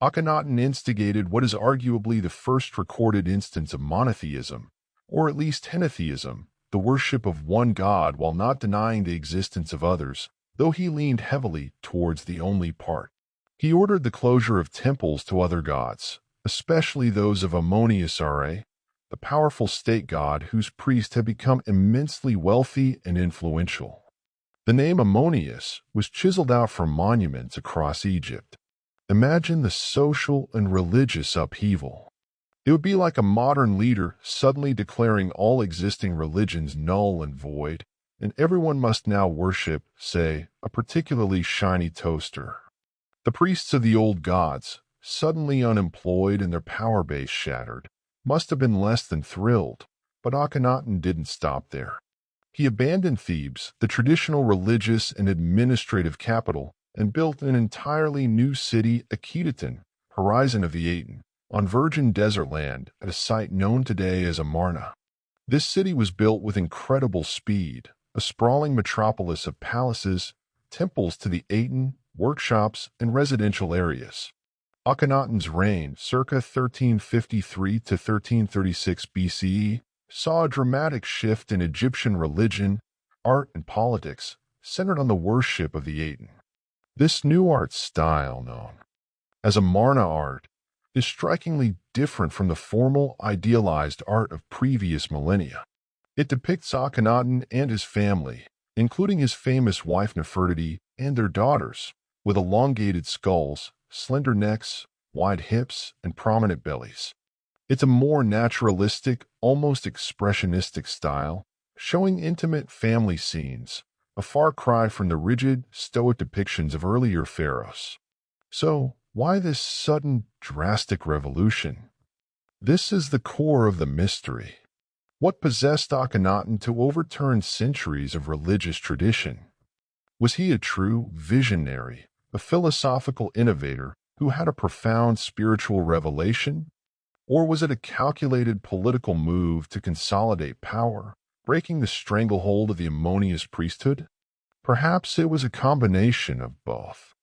Akhenaten instigated what is arguably the first recorded instance of monotheism, or at least henotheism, the worship of one god while not denying the existence of others, though he leaned heavily towards the only part. He ordered the closure of temples to other gods, especially those of Ammon-Ra, the powerful state god whose priests had become immensely wealthy and influential. The name Ammonius was chiseled out from monuments across Egypt. Imagine the social and religious upheaval. It would be like a modern leader suddenly declaring all existing religions null and void, and everyone must now worship, say, a particularly shiny toaster. The priests of the old gods, suddenly unemployed and their power base shattered, must have been less than thrilled, but Akhenaten didn't stop there. He abandoned Thebes, the traditional religious and administrative capital, and built an entirely new city, Akhetaten, horizon of the Aten, on virgin desert land at a site known today as Amarna. This city was built with incredible speed, a sprawling metropolis of palaces, temples to the Aten, workshops, and residential areas. Akhenaten's reign, circa 1353 to 1336 BCE, saw a dramatic shift in Egyptian religion, art, and politics, centered on the worship of the Aten. This new art style, known as Amarna art, is strikingly different from the formal, idealized art of previous millennia. It depicts Akhenaten and his family, including his famous wife Nefertiti and their daughters, with elongated skulls, slender necks, wide hips, and prominent bellies. It's a more naturalistic, almost expressionistic style, showing intimate family scenes, a far cry from the rigid, stoic depictions of earlier pharaohs. So, why this sudden, drastic revolution? This is the core of the mystery. What possessed Akhenaten to overturn centuries of religious tradition? Was he a true visionary, a philosophical innovator who had a profound spiritual revelation? Or was it a calculated political move to consolidate power, breaking the stranglehold of the Ammonius priesthood? Perhaps it was a combination of both.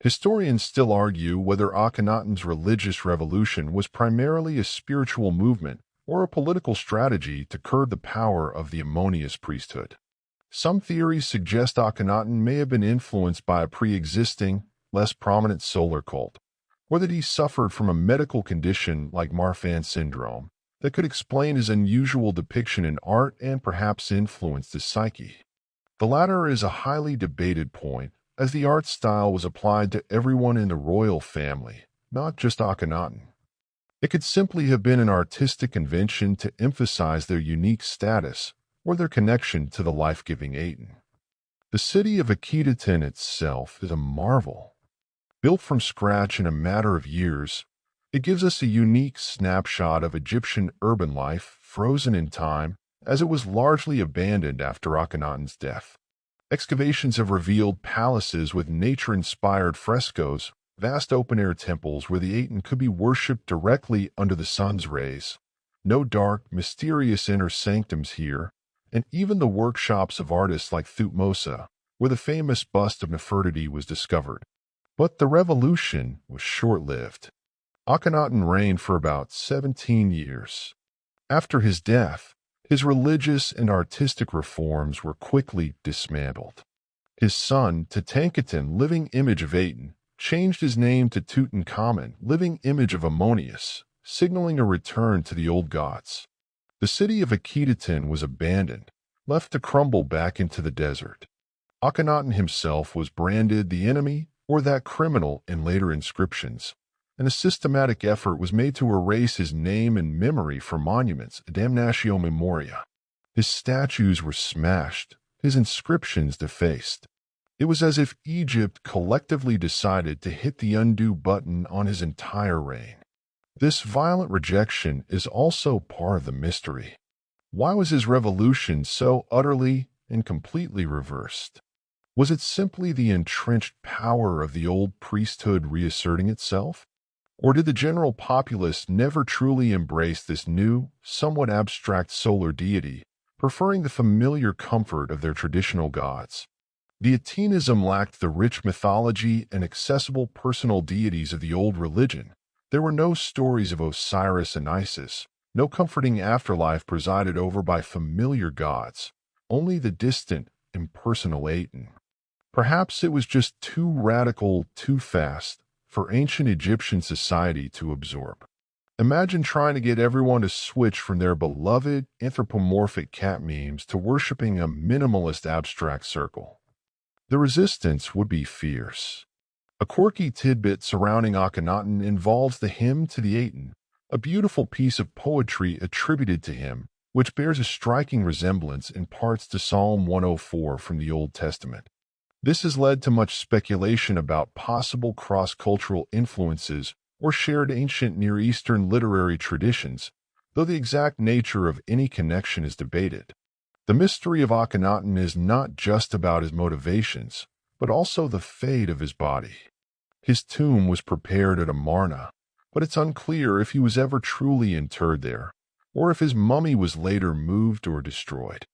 Historians still argue whether Akhenaten's religious revolution was primarily a spiritual movement or a political strategy to curb the power of the Ammonius priesthood. Some theories suggest Akhenaten may have been influenced by a pre-existing, less prominent solar cult, or that he suffered from a medical condition like Marfan syndrome that could explain his unusual depiction in art and perhaps influenced his psyche. The latter is a highly debated point, as the art style was applied to everyone in the royal family, not just Akhenaten. It could simply have been an artistic convention to emphasize their unique status or their connection to the life-giving Aten. The city of Akhenaten itself is a marvel. Built from scratch in a matter of years, it gives us a unique snapshot of Egyptian urban life frozen in time, as it was largely abandoned after Akhenaten's death. Excavations have revealed palaces with nature-inspired frescoes, vast open-air temples where the Aten could be worshipped directly under the sun's rays. No dark, mysterious inner sanctums here, and even the workshops of artists like Thutmose, where the famous bust of Nefertiti was discovered. But the revolution was short-lived. Akhenaten reigned for about 17 years. After his death, his religious and artistic reforms were quickly dismantled. His son, Tutankhaten, living image of Aten, changed his name to Tutankhamun, living image of Ammonius, signaling a return to the old gods. The city of Akhenaten was abandoned, left to crumble back into the desert. Akhenaten himself was branded the enemy or that criminal in later inscriptions, and a systematic effort was made to erase his name and memory from monuments, damnatio memoria. His statues were smashed, his inscriptions defaced. It was as if Egypt collectively decided to hit the undo button on his entire reign. This violent rejection is also part of the mystery. Why was his revolution so utterly and completely reversed? Was it simply the entrenched power of the old priesthood reasserting itself? Or did the general populace never truly embrace this new, somewhat abstract solar deity, preferring the familiar comfort of their traditional gods? The Atenism lacked the rich mythology and accessible personal deities of the old religion. There were no stories of Osiris and Isis, no comforting afterlife presided over by familiar gods, only the distant, impersonal Aten. Perhaps it was just too radical, too fast, for ancient Egyptian society to absorb. Imagine trying to get everyone to switch from their beloved anthropomorphic cat memes to worshipping a minimalist abstract circle. The resistance would be fierce. A quirky tidbit surrounding Akhenaten involves the hymn to the Aten, a beautiful piece of poetry attributed to him, which bears a striking resemblance in parts to Psalm 104 from the Old Testament. This has led to much speculation about possible cross-cultural influences or shared ancient Near Eastern literary traditions, though the exact nature of any connection is debated. The mystery of Akhenaten is not just about his motivations, but also the fate of his body. His tomb was prepared at Amarna, but it's unclear if he was ever truly interred there, or if his mummy was later moved or destroyed.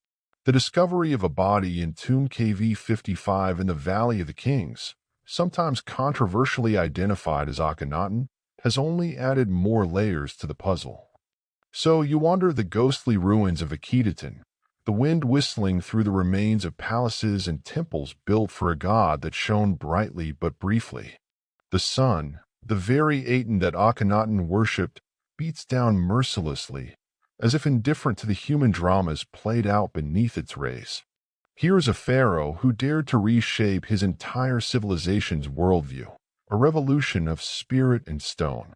The discovery of a body in Tomb KV-55 in the Valley of the Kings, sometimes controversially identified as Akhenaten, has only added more layers to the puzzle. So you wander the ghostly ruins of Akhenaten, the wind whistling through the remains of palaces and temples built for a god that shone brightly but briefly. The sun, the very Aten that Akhenaten worshipped, beats down mercilessly, as if indifferent to the human dramas played out beneath its rays. Here is a pharaoh who dared to reshape his entire civilization's worldview, a revolution of spirit and stone.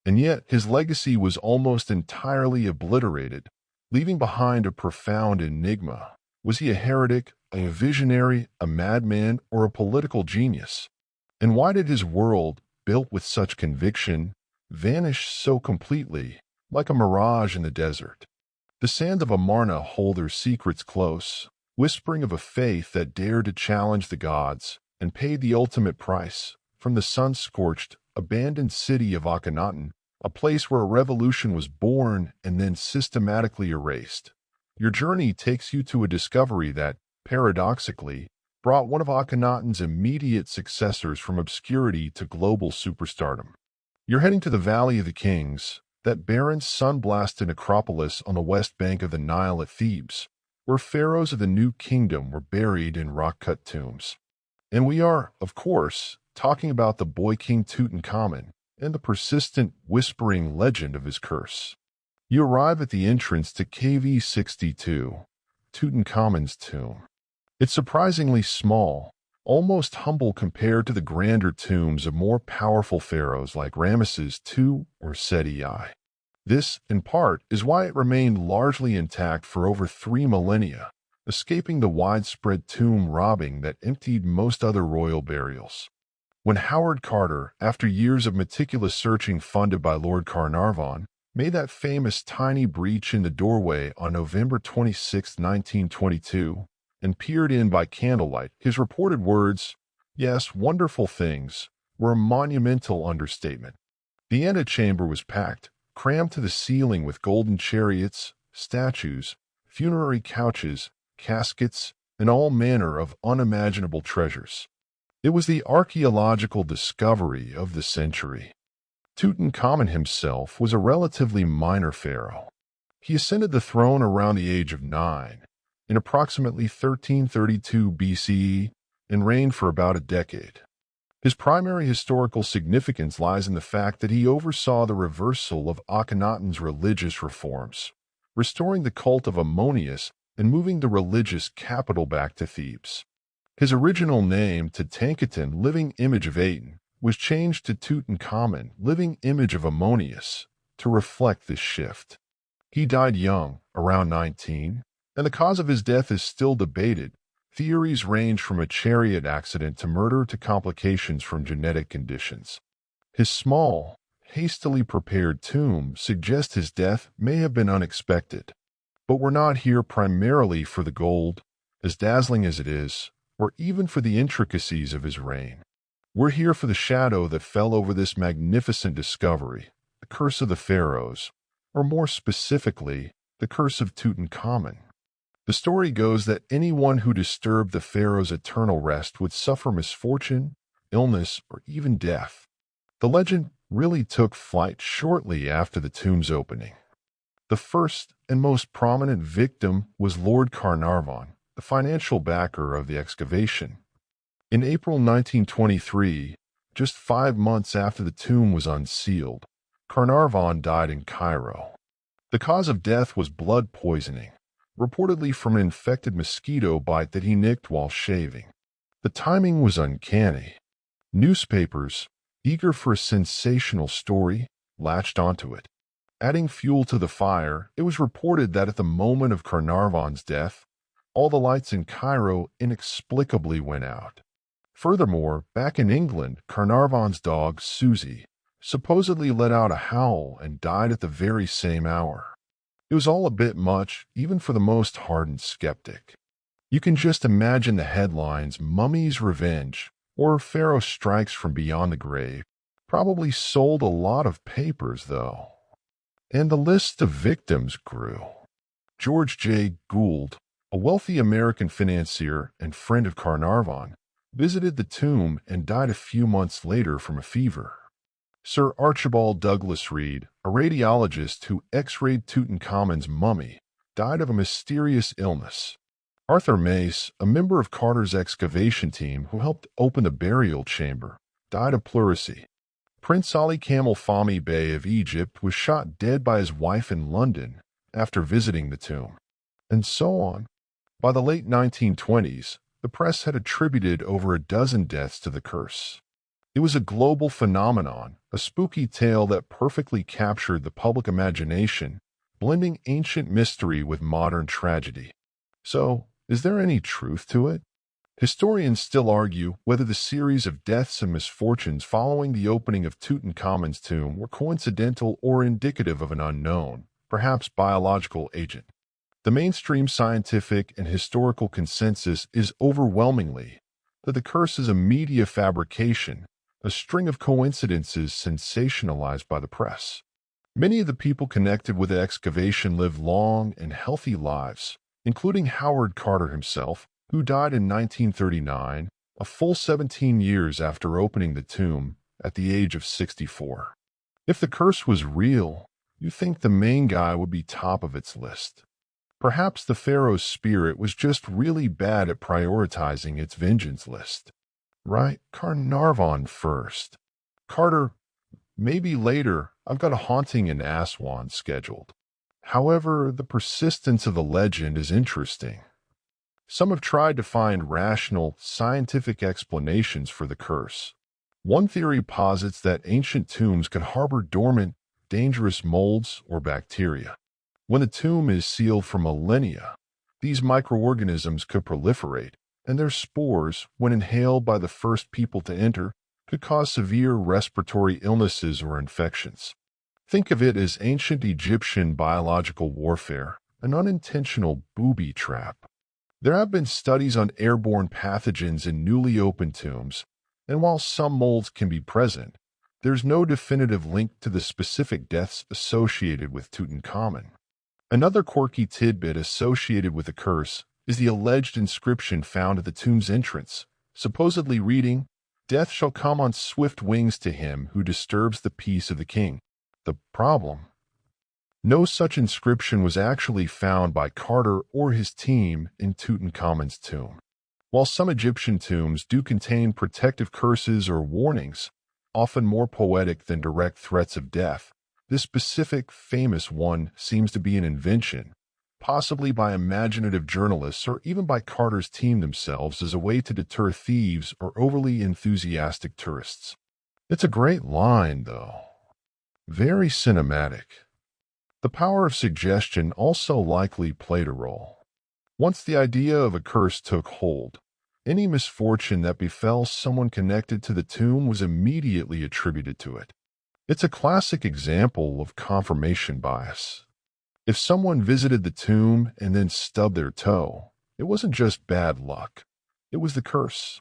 And yet his legacy was almost entirely obliterated, leaving behind a profound enigma. Was he a heretic, a visionary, a madman, or a political genius? And why did his world, built with such conviction, vanish so completely, like a mirage in the desert? The sands of Amarna hold their secrets close, whispering of a faith that dared to challenge the gods and paid the ultimate price. From the sun-scorched, abandoned city of Akhenaten, a place where a revolution was born and then systematically erased, your journey takes you to a discovery that, paradoxically, brought one of Akhenaten's immediate successors from obscurity to global superstardom. You're heading to the Valley of the Kings, that barren, sun-blasted necropolis on the west bank of the Nile at Thebes, where pharaohs of the New Kingdom were buried in rock-cut tombs. And we are, of course, talking about the boy king Tutankhamun and the persistent, whispering legend of his curse. You arrive at the entrance to KV-62, Tutankhamun's tomb. It's surprisingly small, almost humble compared to the grander tombs of more powerful pharaohs like Ramesses II or Seti I. This, in part, is why it remained largely intact for over 3 millennia, escaping the widespread tomb robbing that emptied most other royal burials. When Howard Carter, after years of meticulous searching funded by Lord Carnarvon, made that famous tiny breach in the doorway on November 26, 1922, and peered in by candlelight, his reported words, "Yes, wonderful things," were a monumental understatement. The antechamber was packed, crammed to the ceiling with golden chariots, statues, funerary couches, caskets, and all manner of unimaginable treasures. It was the archaeological discovery of the century. Tutankhamun himself was a relatively minor pharaoh. He ascended the throne around the age of 9, in approximately 1332 BCE, and reigned for about a decade. His primary historical significance lies in the fact that he oversaw the reversal of Akhenaten's religious reforms, restoring the cult of Ammonius and moving the religious capital back to Thebes. His original name, Tutankhaten, living image of Aten, was changed to Tutankhamun, living image of Ammonius, to reflect this shift. He died young, around 19, and the cause of his death is still debated. Theories range from a chariot accident to murder to complications from genetic conditions. His small, hastily prepared tomb suggests his death may have been unexpected. But we're not here primarily for the gold, as dazzling as it is, or even for the intricacies of his reign. We're here for the shadow that fell over this magnificent discovery, the curse of the pharaohs, or more specifically, the curse of Tutankhamun. The story goes that anyone who disturbed the pharaoh's eternal rest would suffer misfortune, illness, or even death. The legend really took flight shortly after the tomb's opening. The first and most prominent victim was Lord Carnarvon, the financial backer of the excavation. In April 1923, just 5 months after the tomb was unsealed, Carnarvon died in Cairo. The cause of death was blood poisoning, reportedly from an infected mosquito bite that he nicked while shaving. The timing was uncanny. Newspapers, eager for a sensational story, latched onto it. Adding fuel to the fire, it was reported that at the moment of Carnarvon's death, all the lights in Cairo inexplicably went out. Furthermore, back in England, Carnarvon's dog, Susie, supposedly let out a howl and died at the very same hour. It was all a bit much, even for the most hardened skeptic. You can just imagine the headlines, "Mummy's Revenge," or "Pharaoh Strikes from Beyond the Grave." Probably sold a lot of papers, though. And the list of victims grew. George J. Gould, a wealthy American financier and friend of Carnarvon, visited the tomb and died a few months later from a fever. Sir Archibald Douglas Reed, a radiologist who x-rayed Tutankhamun's mummy, died of a mysterious illness. Arthur Mace, a member of Carter's excavation team who helped open the burial chamber, died of pleurisy. Prince Ali Camel Fahmy Bey of Egypt was shot dead by his wife in London after visiting the tomb. And so on. By the late 1920s, the press had attributed over a dozen deaths to the curse. It was a global phenomenon, a spooky tale that perfectly captured the public imagination, blending ancient mystery with modern tragedy. So, is there any truth to it? Historians still argue whether the series of deaths and misfortunes following the opening of Tutankhamun's tomb were coincidental or indicative of an unknown, perhaps biological agent. The mainstream scientific and historical consensus is overwhelmingly that the curse is a media fabrication, a string of coincidences sensationalized by the press. Many of the people connected with the excavation lived long and healthy lives, including Howard Carter himself, who died in 1939, a full 17 years after opening the tomb, at the age of 64. If the curse was real, you'd think the main guy would be top of its list. Perhaps the pharaoh's spirit was just really bad at prioritizing its vengeance list. Right, Carnarvon first. Carter, maybe later. I've got a haunting in Aswan scheduled. However, the persistence of the legend is interesting. Some have tried to find rational, scientific explanations for the curse. One theory posits that ancient tombs could harbor dormant, dangerous molds or bacteria. When the tomb is sealed for millennia, these microorganisms could proliferate, and their spores, when inhaled by the first people to enter, could cause severe respiratory illnesses or infections. Think of it as ancient Egyptian biological warfare, an unintentional booby trap. There have been studies on airborne pathogens in newly opened tombs, and while some molds can be present, there's no definitive link to the specific deaths associated with Tutankhamun. Another quirky tidbit associated with the curse is the alleged inscription found at the tomb's entrance, supposedly reading, "Death shall come on swift wings to him who disturbs the peace of the king." The problem? No such inscription was actually found by Carter or his team in Tutankhamun's tomb. While some Egyptian tombs do contain protective curses or warnings, often more poetic than direct threats of death, this specific, famous one seems to be an invention, possibly by imaginative journalists or even by Carter's team themselves as a way to deter thieves or overly enthusiastic tourists. It's a great line, though. Very cinematic. The power of suggestion also likely played a role. Once the idea of a curse took hold, any misfortune that befell someone connected to the tomb was immediately attributed to it. It's a classic example of confirmation bias. If someone visited the tomb and then stubbed their toe, it wasn't just bad luck. It was the curse.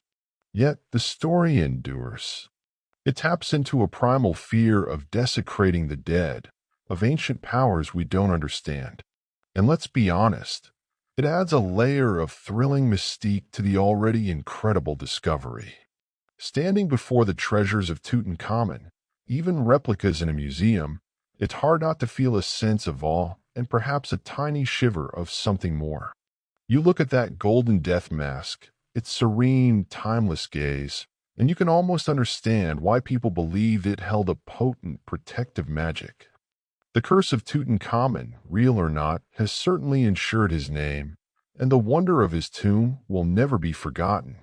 Yet the story endures. It taps into a primal fear of desecrating the dead, of ancient powers we don't understand. And let's be honest, it adds a layer of thrilling mystique to the already incredible discovery. Standing before the treasures of Tutankhamun, even replicas in a museum, it's hard not to feel a sense of awe and perhaps a tiny shiver of something more. You look at that golden death mask, its serene, timeless gaze, and you can almost understand why people believed it held a potent protective magic. The curse of Tutankhamun, real or not, has certainly ensured his name, and the wonder of his tomb will never be forgotten.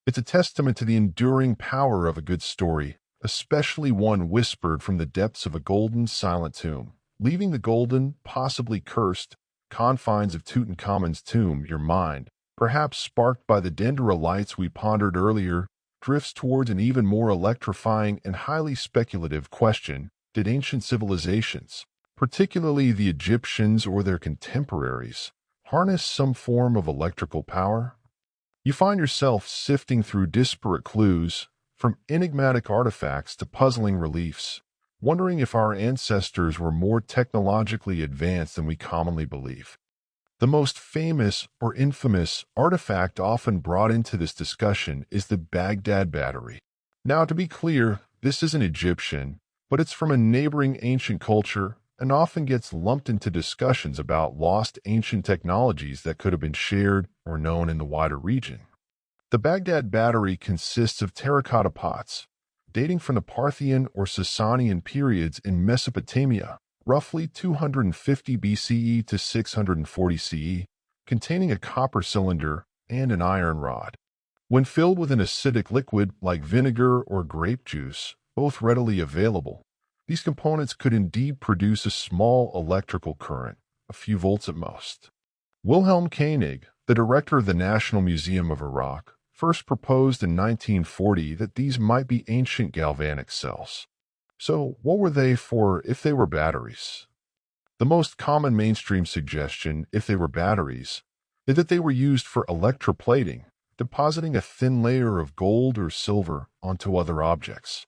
It's a testament to the enduring power of a good story, especially one whispered from the depths of a golden, silent tomb. Leaving the golden, possibly cursed, confines of Tutankhamun's tomb, your mind, perhaps sparked by the dendrolites we pondered earlier, drifts towards an even more electrifying and highly speculative question: did ancient civilizations, particularly the Egyptians or their contemporaries, harness some form of electrical power? You find yourself sifting through disparate clues, from enigmatic artifacts to puzzling reliefs, wondering if our ancestors were more technologically advanced than we commonly believe. The most famous or infamous artifact often brought into this discussion is the Baghdad Battery. Now, to be clear, this isn't Egyptian, but it's from a neighboring ancient culture and often gets lumped into discussions about lost ancient technologies that could have been shared or known in the wider region. The Baghdad Battery consists of terracotta pots, dating from the Parthian or Sasanian periods in Mesopotamia, roughly 250 BCE to 640 CE, containing a copper cylinder and an iron rod. When filled with an acidic liquid like vinegar or grape juice, both readily available, these components could indeed produce a small electrical current, a few volts at most. Wilhelm Koenig, the director of the National Museum of Iraq, first proposed in 1940 that these might be ancient galvanic cells. So, what were they for if they were batteries? The most common mainstream suggestion, if they were batteries, is that they were used for electroplating, depositing a thin layer of gold or silver onto other objects.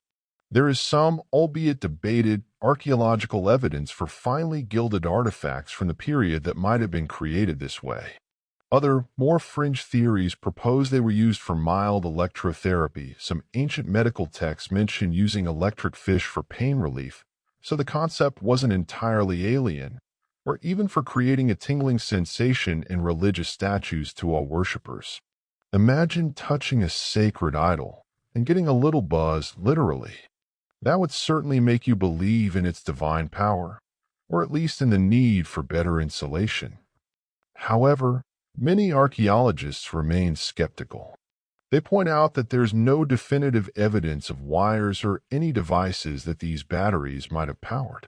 There is some, albeit debated, archaeological evidence for finely gilded artifacts from the period that might have been created this way. Other, more fringe theories propose they were used for mild electrotherapy. Some ancient medical texts mention using electric fish for pain relief, so the concept wasn't entirely alien, or even for creating a tingling sensation in religious statues to all worshippers. Imagine touching a sacred idol and getting a little buzz, literally. That would certainly make you believe in its divine power, or at least in the need for better insulation. However, many archaeologists remain skeptical. They point out that there's no definitive evidence of wires or any devices that these batteries might have powered.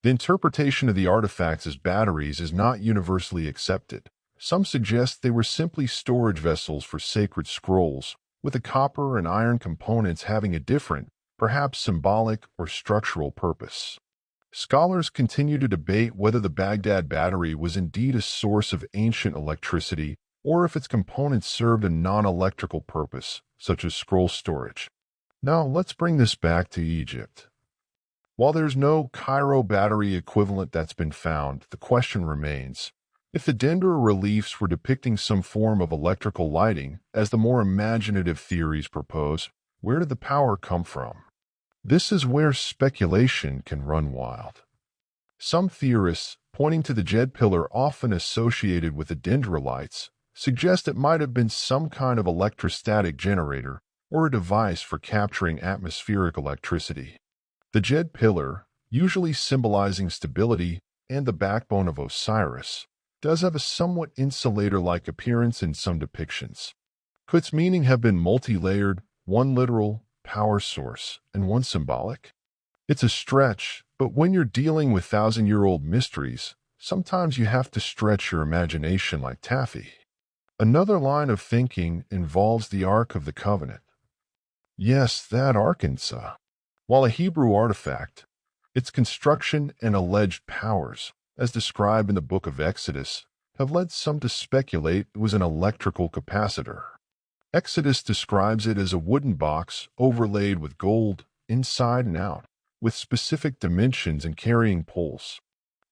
The interpretation of the artifacts as batteries is not universally accepted, Some suggest they were simply storage vessels for sacred scrolls, with the copper and iron components having a different, perhaps symbolic or structural purpose. Scholars continue to debate whether the Baghdad battery was indeed a source of ancient electricity or if its components served a non-electrical purpose, such as scroll storage. Now, let's bring this back to Egypt. While there's no Cairo battery equivalent that's been found, the question remains, if the Dendera reliefs were depicting some form of electrical lighting, as the more imaginative theories propose, where did the power come from? This is where speculation can run wild. Some theorists, pointing to the Jed pillar often associated with the dendrolites, suggest it might have been some kind of electrostatic generator or a device for capturing atmospheric electricity. The Jed pillar, usually symbolizing stability and the backbone of Osiris, does have a somewhat insulator-like appearance in some depictions. Could its meaning have been multi-layered, one literal, power source, and one symbolic? It's a stretch, but when you're dealing with thousand-year-old mysteries, sometimes you have to stretch your imagination like taffy. Another line of thinking involves the Ark of the Covenant. Yes, that Arkansas. While a Hebrew artifact, its construction and alleged powers, as described in the book of Exodus, have led some to speculate it was an electrical capacitor. Exodus describes it as a wooden box overlaid with gold, inside and out, with specific dimensions and carrying poles.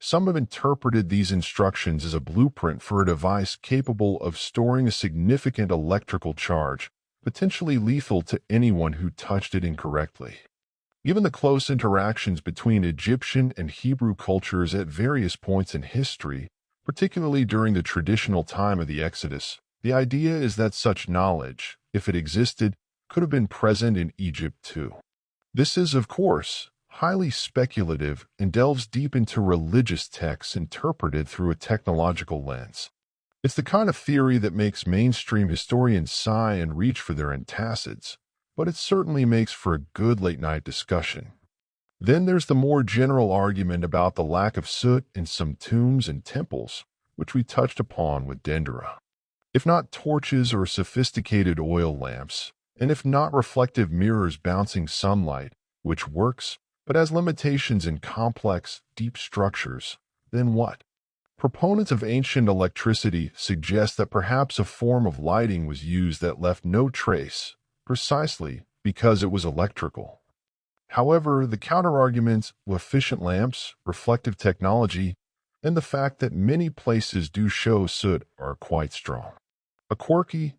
Some have interpreted these instructions as a blueprint for a device capable of storing a significant electrical charge, potentially lethal to anyone who touched it incorrectly. Given the close interactions between Egyptian and Hebrew cultures at various points in history, particularly during the traditional time of the Exodus, the idea is that such knowledge, if it existed, could have been present in Egypt too. This is, of course, highly speculative and delves deep into religious texts interpreted through a technological lens. It's the kind of theory that makes mainstream historians sigh and reach for their antacids, but it certainly makes for a good late-night discussion. Then there's the more general argument about the lack of soot in some tombs and temples, which we touched upon with Dendera. If not torches or sophisticated oil lamps, and if not reflective mirrors bouncing sunlight, which works, but has limitations in complex, deep structures, then what? Proponents of ancient electricity suggest that perhaps a form of lighting was used that left no trace, precisely because it was electrical. However, the counterarguments of efficient lamps, reflective technology, and the fact that many places do show soot are quite strong. A quirky,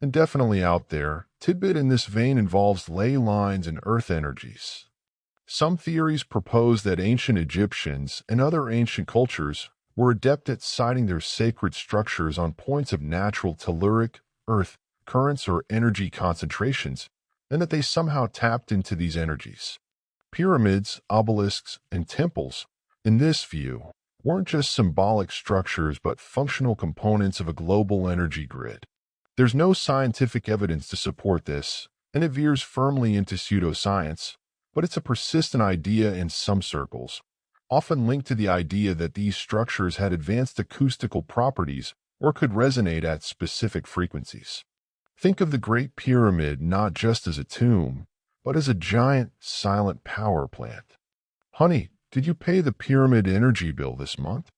and definitely out there, tidbit in this vein involves ley lines and earth energies. Some theories propose that ancient Egyptians and other ancient cultures were adept at siting their sacred structures on points of natural telluric, earth, currents or energy concentrations, and that they somehow tapped into these energies. Pyramids, obelisks, and temples, in this view, weren't just symbolic structures but functional components of a global energy grid. There's no scientific evidence to support this, and it veers firmly into pseudoscience, but it's a persistent idea in some circles, often linked to the idea that these structures had advanced acoustical properties or could resonate at specific frequencies. Think of the Great Pyramid not just as a tomb, but as a giant, silent power plant. Honey, did you pay the pyramid energy bill this month?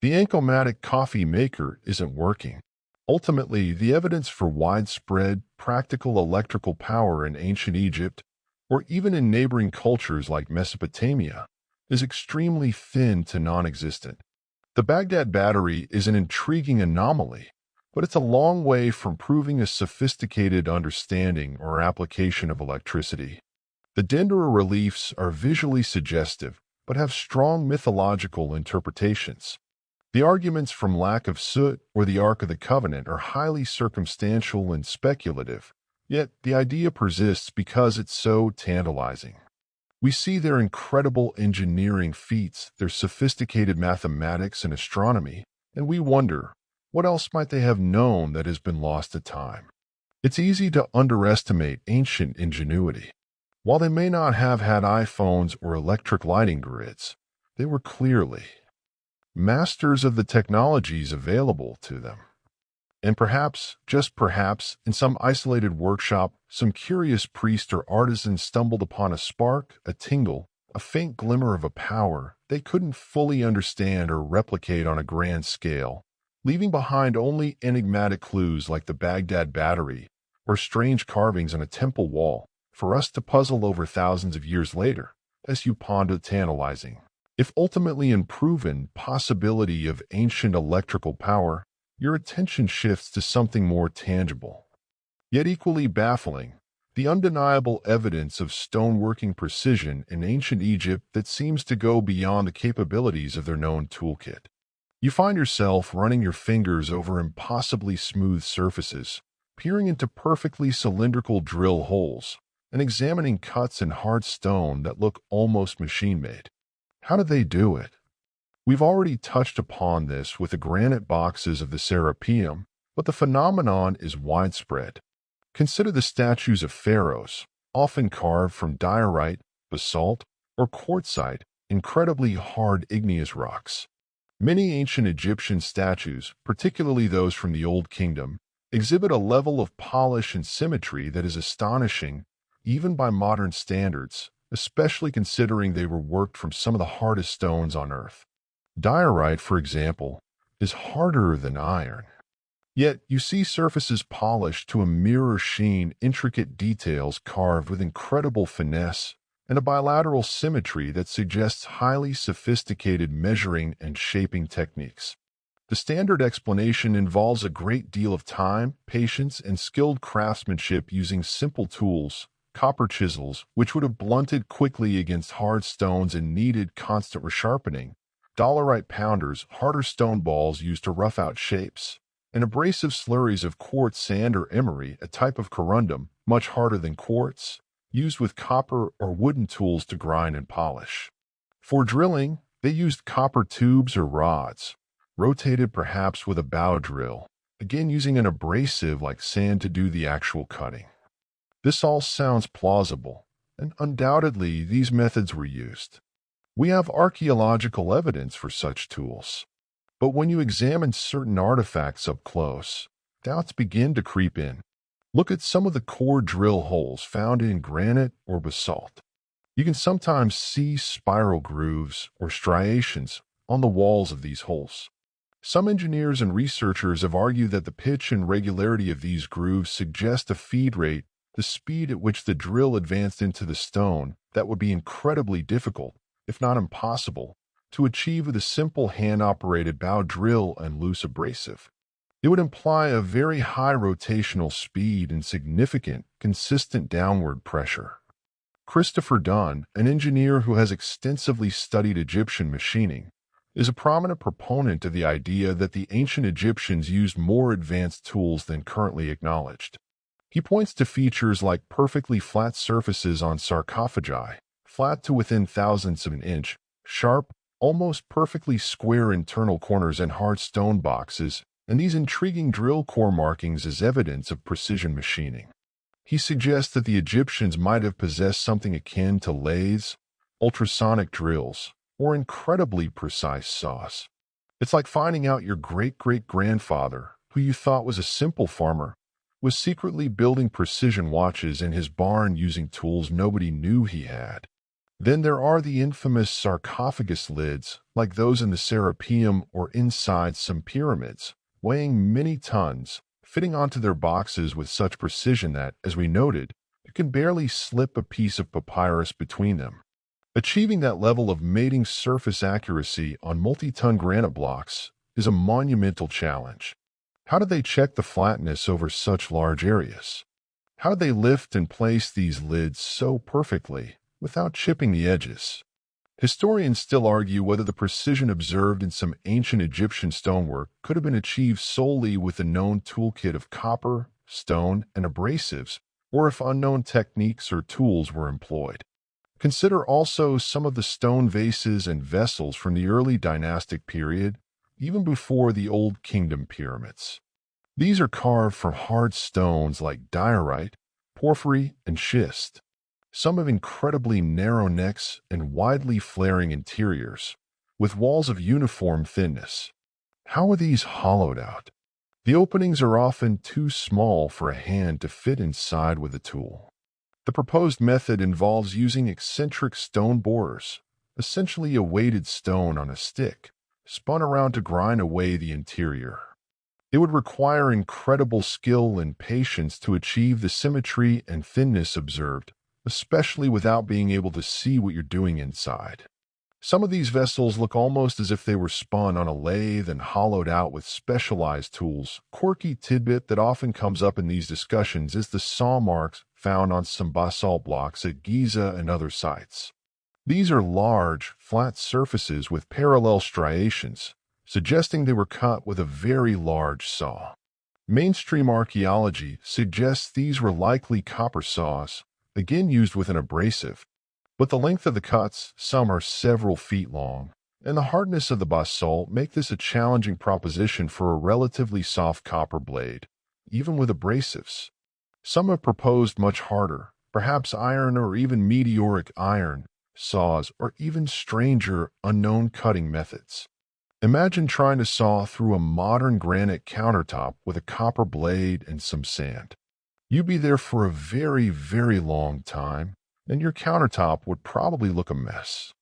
The Ankomatic coffee maker isn't working. Ultimately, the evidence for widespread, practical electrical power in ancient Egypt, or even in neighboring cultures like Mesopotamia, is extremely thin to non-existent. The Baghdad battery is an intriguing anomaly, but it's a long way from proving a sophisticated understanding or application of electricity. The Dendera reliefs are visually suggestive, but have strong mythological interpretations. The arguments from lack of soot or the Ark of the Covenant are highly circumstantial and speculative, yet the idea persists because it's so tantalizing. We see their incredible engineering feats, their sophisticated mathematics and astronomy, and we wonder, what else might they have known that has been lost to time? It's easy to underestimate ancient ingenuity. While they may not have had iPhones or electric lighting grids, they were clearly masters of the technologies available to them. And perhaps, just perhaps, in some isolated workshop, some curious priest or artisan stumbled upon a spark, a tingle, a faint glimmer of a power they couldn't fully understand or replicate on a grand scale, leaving behind only enigmatic clues like the Baghdad battery or strange carvings on a temple wall for us to puzzle over thousands of years later, as you ponder tantalizing, if ultimately unproven, possibility of ancient electrical power. Your attention shifts to something more tangible, yet equally baffling, the undeniable evidence of stoneworking precision in ancient Egypt that seems to go beyond the capabilities of their known toolkit. You find yourself running your fingers over impossibly smooth surfaces, peering into perfectly cylindrical drill holes, and examining cuts in hard stone that look almost machine-made. How do they do it? We've already touched upon this with the granite boxes of the Serapeum, but the phenomenon is widespread. Consider the statues of pharaohs, often carved from diorite, basalt, or quartzite, incredibly hard igneous rocks. Many ancient Egyptian statues, particularly those from the Old Kingdom, exhibit a level of polish and symmetry that is astonishing, even by modern standards, especially considering they were worked from some of the hardest stones on Earth. Diorite, for example, is harder than iron. Yet you see surfaces polished to a mirror sheen, intricate details carved with incredible finesse, and a bilateral symmetry that suggests highly sophisticated measuring and shaping techniques. The standard explanation involves a great deal of time, patience, and skilled craftsmanship using simple tools, copper chisels, which would have blunted quickly against hard stones and needed constant resharpening, dolerite pounders, harder stone balls used to rough out shapes, and abrasive slurries of quartz sand or emery, a type of corundum, much harder than quartz, used with copper or wooden tools to grind and polish. For drilling, they used copper tubes or rods, rotated perhaps with a bow drill, again using an abrasive like sand to do the actual cutting. This all sounds plausible, and undoubtedly these methods were used. We have archaeological evidence for such tools. But when you examine certain artifacts up close, doubts begin to creep in. Look at some of the core drill holes found in granite or basalt. You can sometimes see spiral grooves or striations on the walls of these holes. Some engineers and researchers have argued that the pitch and regularity of these grooves suggest a feed rate, the speed at which the drill advanced into the stone, that would be incredibly difficult, if not impossible, to achieve with a simple hand-operated bow drill and loose abrasive. It would imply a very high rotational speed and significant, consistent downward pressure. Christopher Dunn, an engineer who has extensively studied Egyptian machining, is a prominent proponent of the idea that the ancient Egyptians used more advanced tools than currently acknowledged. He points to features like perfectly flat surfaces on sarcophagi, flat to within thousandths of an inch, sharp, almost perfectly square internal corners and hard stone boxes, and these intriguing drill core markings as evidence of precision machining. He suggests that the Egyptians might have possessed something akin to lathes, ultrasonic drills, or incredibly precise saws. It's like finding out your great-great-grandfather, who you thought was a simple farmer, was secretly building precision watches in his barn using tools nobody knew he had. Then there are the infamous sarcophagus lids, like those in the Serapeum or inside some pyramids, weighing many tons, fitting onto their boxes with such precision that, as we noted, you can barely slip a piece of papyrus between them. Achieving that level of mating surface accuracy on multi-ton granite blocks is a monumental challenge. How do they check the flatness over such large areas? How do they lift and place these lids so perfectly without chipping the edges? Historians still argue whether the precision observed in some ancient Egyptian stonework could have been achieved solely with the known toolkit of copper, stone, and abrasives, or if unknown techniques or tools were employed. Consider also some of the stone vases and vessels from the early dynastic period, even before the Old Kingdom pyramids. These are carved from hard stones like diorite, porphyry, and schist. Some have incredibly narrow necks and widely flaring interiors, with walls of uniform thinness. How are these hollowed out? The openings are often too small for a hand to fit inside with a tool. The proposed method involves using eccentric stone borers, essentially a weighted stone on a stick, spun around to grind away the interior. It would require incredible skill and patience to achieve the symmetry and thinness observed, especially without being able to see what you're doing inside. Some of these vessels look almost as if they were spun on a lathe and hollowed out with specialized tools. Quirky tidbit that often comes up in these discussions is the saw marks found on some basalt blocks at Giza and other sites. These are large, flat surfaces with parallel striations, suggesting they were cut with a very large saw. Mainstream archaeology suggests these were likely copper saws, again used with an abrasive. But the length of the cuts, some are several feet long, and the hardness of the basalt make this a challenging proposition for a relatively soft copper blade, even with abrasives. Some have proposed much harder, perhaps iron or even meteoric iron, saws, or even stranger, unknown cutting methods. Imagine trying to saw through a modern granite countertop with a copper blade and some sand. You'd be there for a very, very long time, and your countertop would probably look a mess.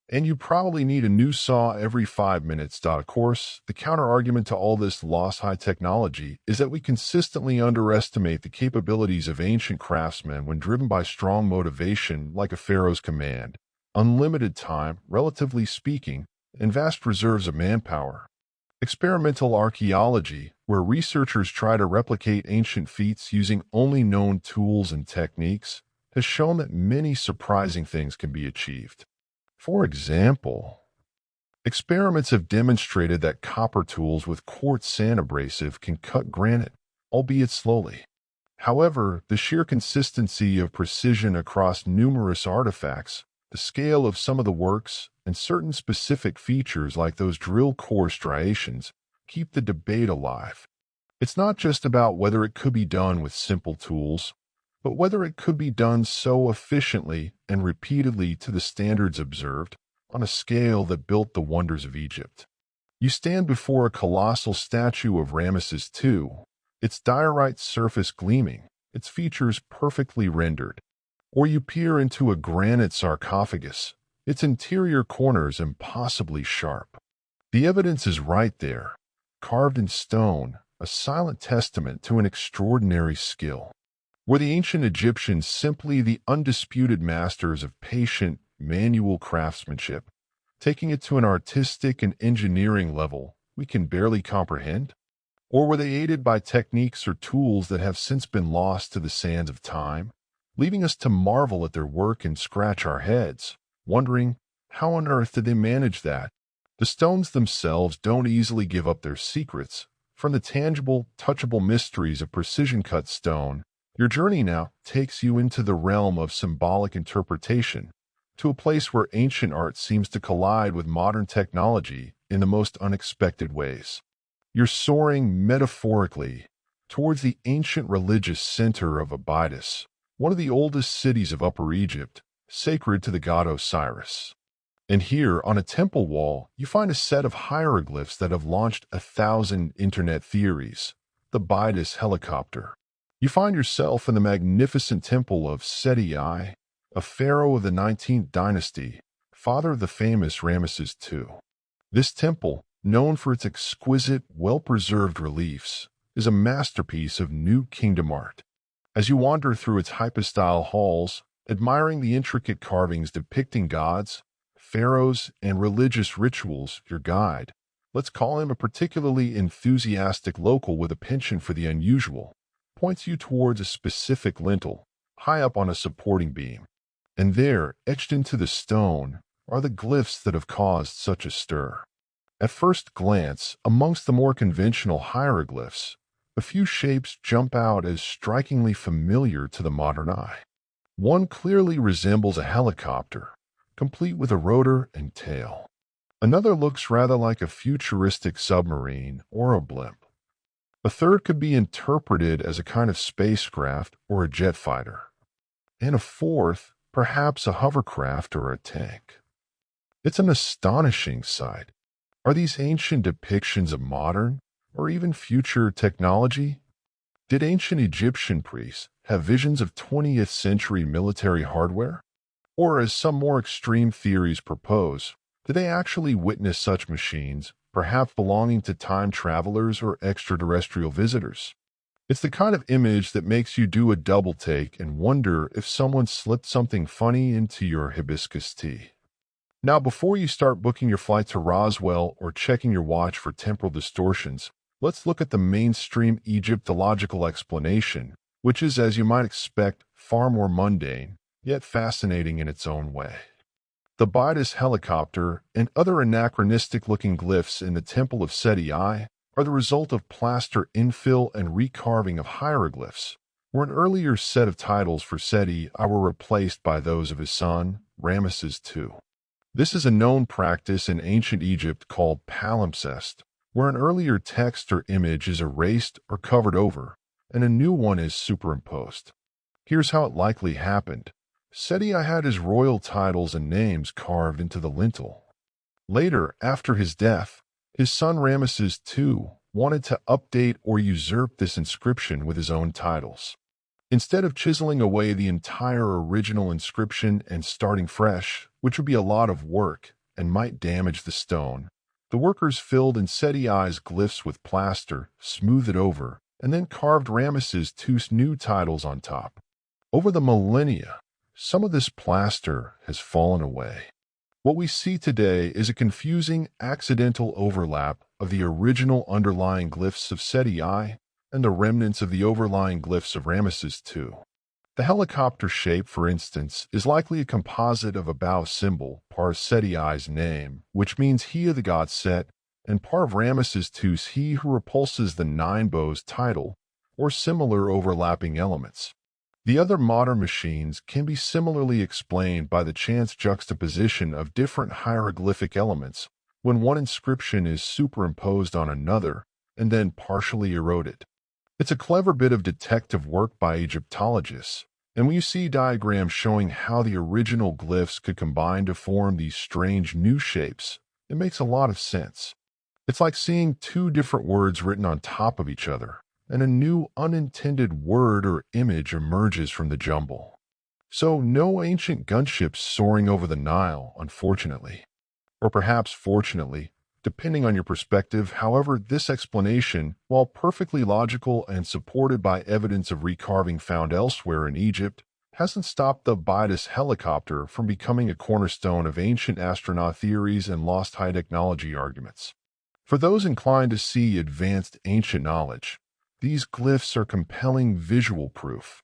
And you probably need a new saw every 5 minutes. Of course, the counter-argument to all this lost high technology is that we consistently underestimate the capabilities of ancient craftsmen when driven by strong motivation like a pharaoh's command, unlimited time, relatively speaking, and vast reserves of manpower. Experimental archaeology, where researchers try to replicate ancient feats using only known tools and techniques, has shown that many surprising things can be achieved. For example, experiments have demonstrated that copper tools with quartz sand abrasive can cut granite, albeit slowly. However, the sheer consistency of precision across numerous artifacts, the scale of some of the works, and certain specific features like those drill core striations keep the debate alive. It's not just about whether it could be done with simple tools, but whether it could be done so efficiently and repeatedly to the standards observed on a scale that built the wonders of Egypt. You stand before a colossal statue of Ramesses II, its diorite surface gleaming, its features perfectly rendered. Or you peer into a granite sarcophagus, its interior corners impossibly sharp. The evidence is right there, carved in stone, a silent testament to an extraordinary skill. Were the ancient Egyptians simply the undisputed masters of patient, manual craftsmanship, taking it to an artistic and engineering level we can barely comprehend? Or were they aided by techniques or tools that have since been lost to the sands of time, leaving us to marvel at their work and scratch our heads, wondering, how on earth did they manage that? The stones themselves don't easily give up their secrets. From the tangible, touchable mysteries of precision-cut stone, your journey now takes you into the realm of symbolic interpretation, to a place where ancient art seems to collide with modern technology in the most unexpected ways. You're soaring metaphorically towards the ancient religious center of Abydos, one of the oldest cities of Upper Egypt, sacred to the god Osiris. And here, on a temple wall, you find a set of hieroglyphs that have launched 1,000 internet theories. The Abydos helicopter. You find yourself in the magnificent temple of Seti I, a pharaoh of the 19th dynasty, father of the famous Ramesses II. This temple, known for its exquisite, well-preserved reliefs, is a masterpiece of New Kingdom art. As you wander through its hypostyle halls, admiring the intricate carvings depicting gods, pharaohs, and religious rituals, your guide, let's call him a particularly enthusiastic local with a penchant for the unusual, points you towards a specific lintel, high up on a supporting beam. And there, etched into the stone, are the glyphs that have caused such a stir. At first glance, amongst the more conventional hieroglyphs, a few shapes jump out as strikingly familiar to the modern eye. One clearly resembles a helicopter, complete with a rotor and tail. Another looks rather like a futuristic submarine or a blimp. A third could be interpreted as a kind of spacecraft or a jet fighter. And a fourth, perhaps a hovercraft or a tank. It's an astonishing sight. Are these ancient depictions of modern or even future technology? Did ancient Egyptian priests have visions of 20th century military hardware? Or, as some more extreme theories propose, did they actually witness such machines, perhaps belonging to time travelers or extraterrestrial visitors? It's the kind of image that makes you do a double take and wonder if someone slipped something funny into your hibiscus tea. Now, before you start booking your flight to Roswell or checking your watch for temporal distortions, let's look at the mainstream Egyptological explanation, which is, as you might expect, far more mundane, yet fascinating in its own way. The Bidas helicopter and other anachronistic-looking glyphs in the Temple of Seti I are the result of plaster infill and recarving of hieroglyphs, where an earlier set of titles for Seti I were replaced by those of his son, Ramesses II. This is a known practice in ancient Egypt called palimpsest, where an earlier text or image is erased or covered over, and a new one is superimposed. Here's how it likely happened. Seti I had his royal titles and names carved into the lintel. Later, after his death, his son Ramesses II wanted to update or usurp this inscription with his own titles. Instead of chiseling away the entire original inscription and starting fresh, which would be a lot of work and might damage the stone, the workers filled in Seti I's glyphs with plaster, smoothed it over, and then carved Ramesses II's new titles on top. Over the millennia, some of this plaster has fallen away. What we see today is a confusing, accidental overlap of the original underlying glyphs of Seti I and the remnants of the overlying glyphs of Ramesses II. The helicopter shape, for instance, is likely a composite of a bow symbol, part of Seti I's name, which means he of the god Set, and part of Ramesses II's he who repulses the nine bows title, or similar overlapping elements. The other modern machines can be similarly explained by the chance juxtaposition of different hieroglyphic elements when one inscription is superimposed on another and then partially eroded. It's a clever bit of detective work by Egyptologists, and when you see diagrams showing how the original glyphs could combine to form these strange new shapes, it makes a lot of sense. It's like seeing two different words written on top of each other, and a new unintended word or image emerges from the jumble. So no ancient gunships soaring over the Nile, unfortunately. Or perhaps fortunately, depending on your perspective. However, this explanation, while perfectly logical and supported by evidence of recarving found elsewhere in Egypt, hasn't stopped the Bidas helicopter from becoming a cornerstone of ancient astronaut theories and lost high technology arguments. For those inclined to see advanced ancient knowledge, these glyphs are compelling visual proof.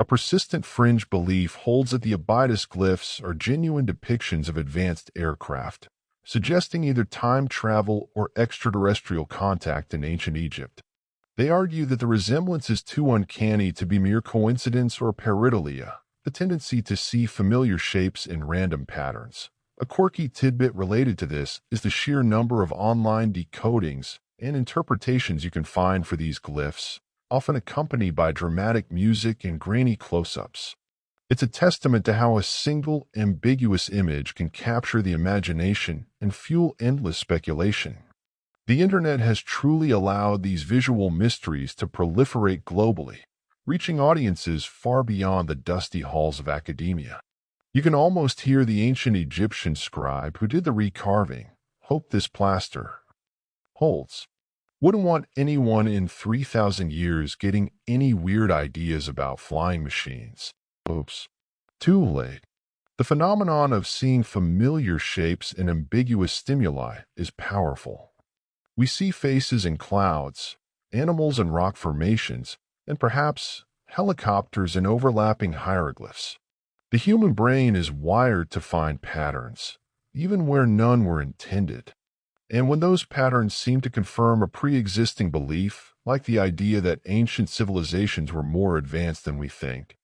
A persistent fringe belief holds that the Abydos glyphs are genuine depictions of advanced aircraft, suggesting either time travel or extraterrestrial contact in ancient Egypt. They argue that the resemblance is too uncanny to be mere coincidence or pareidolia, the tendency to see familiar shapes in random patterns. A quirky tidbit related to this is the sheer number of online decodings and interpretations you can find for these glyphs, often accompanied by dramatic music and grainy close-ups. It's a testament to how a single, ambiguous image can capture the imagination and fuel endless speculation. The internet has truly allowed these visual mysteries to proliferate globally, reaching audiences far beyond the dusty halls of academia. You can almost hear the ancient Egyptian scribe who did the recarving hope this plaster holds. Wouldn't want anyone in 3,000 years getting any weird ideas about flying machines. Oops. Too late. The phenomenon of seeing familiar shapes in ambiguous stimuli is powerful. We see faces in clouds, animals in rock formations, and perhaps helicopters in overlapping hieroglyphs. The human brain is wired to find patterns, even where none were intended. And when those patterns seem to confirm a pre-existing belief, like the idea that ancient civilizations were more advanced than we think,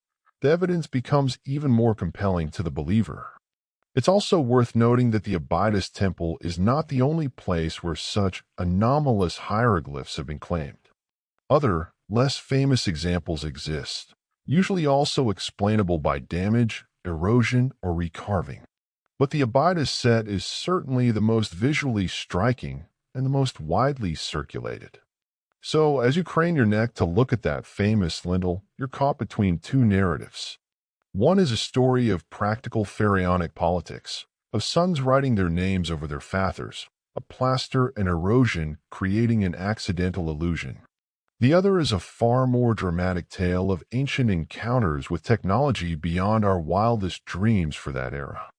the evidence becomes even more compelling to the believer. It's also worth noting that the Abydos Temple is not the only place where such anomalous hieroglyphs have been claimed. Other, less famous examples exist, usually also explainable by damage, erosion, or recarving. But the Abydos set is certainly the most visually striking and the most widely circulated. So, as you crane your neck to look at that famous lintel, you're caught between two narratives. One is a story of practical pharaonic politics, of sons writing their names over their fathers, of plaster and erosion creating an accidental illusion. The other is a far more dramatic tale of ancient encounters with technology beyond our wildest dreams for that era.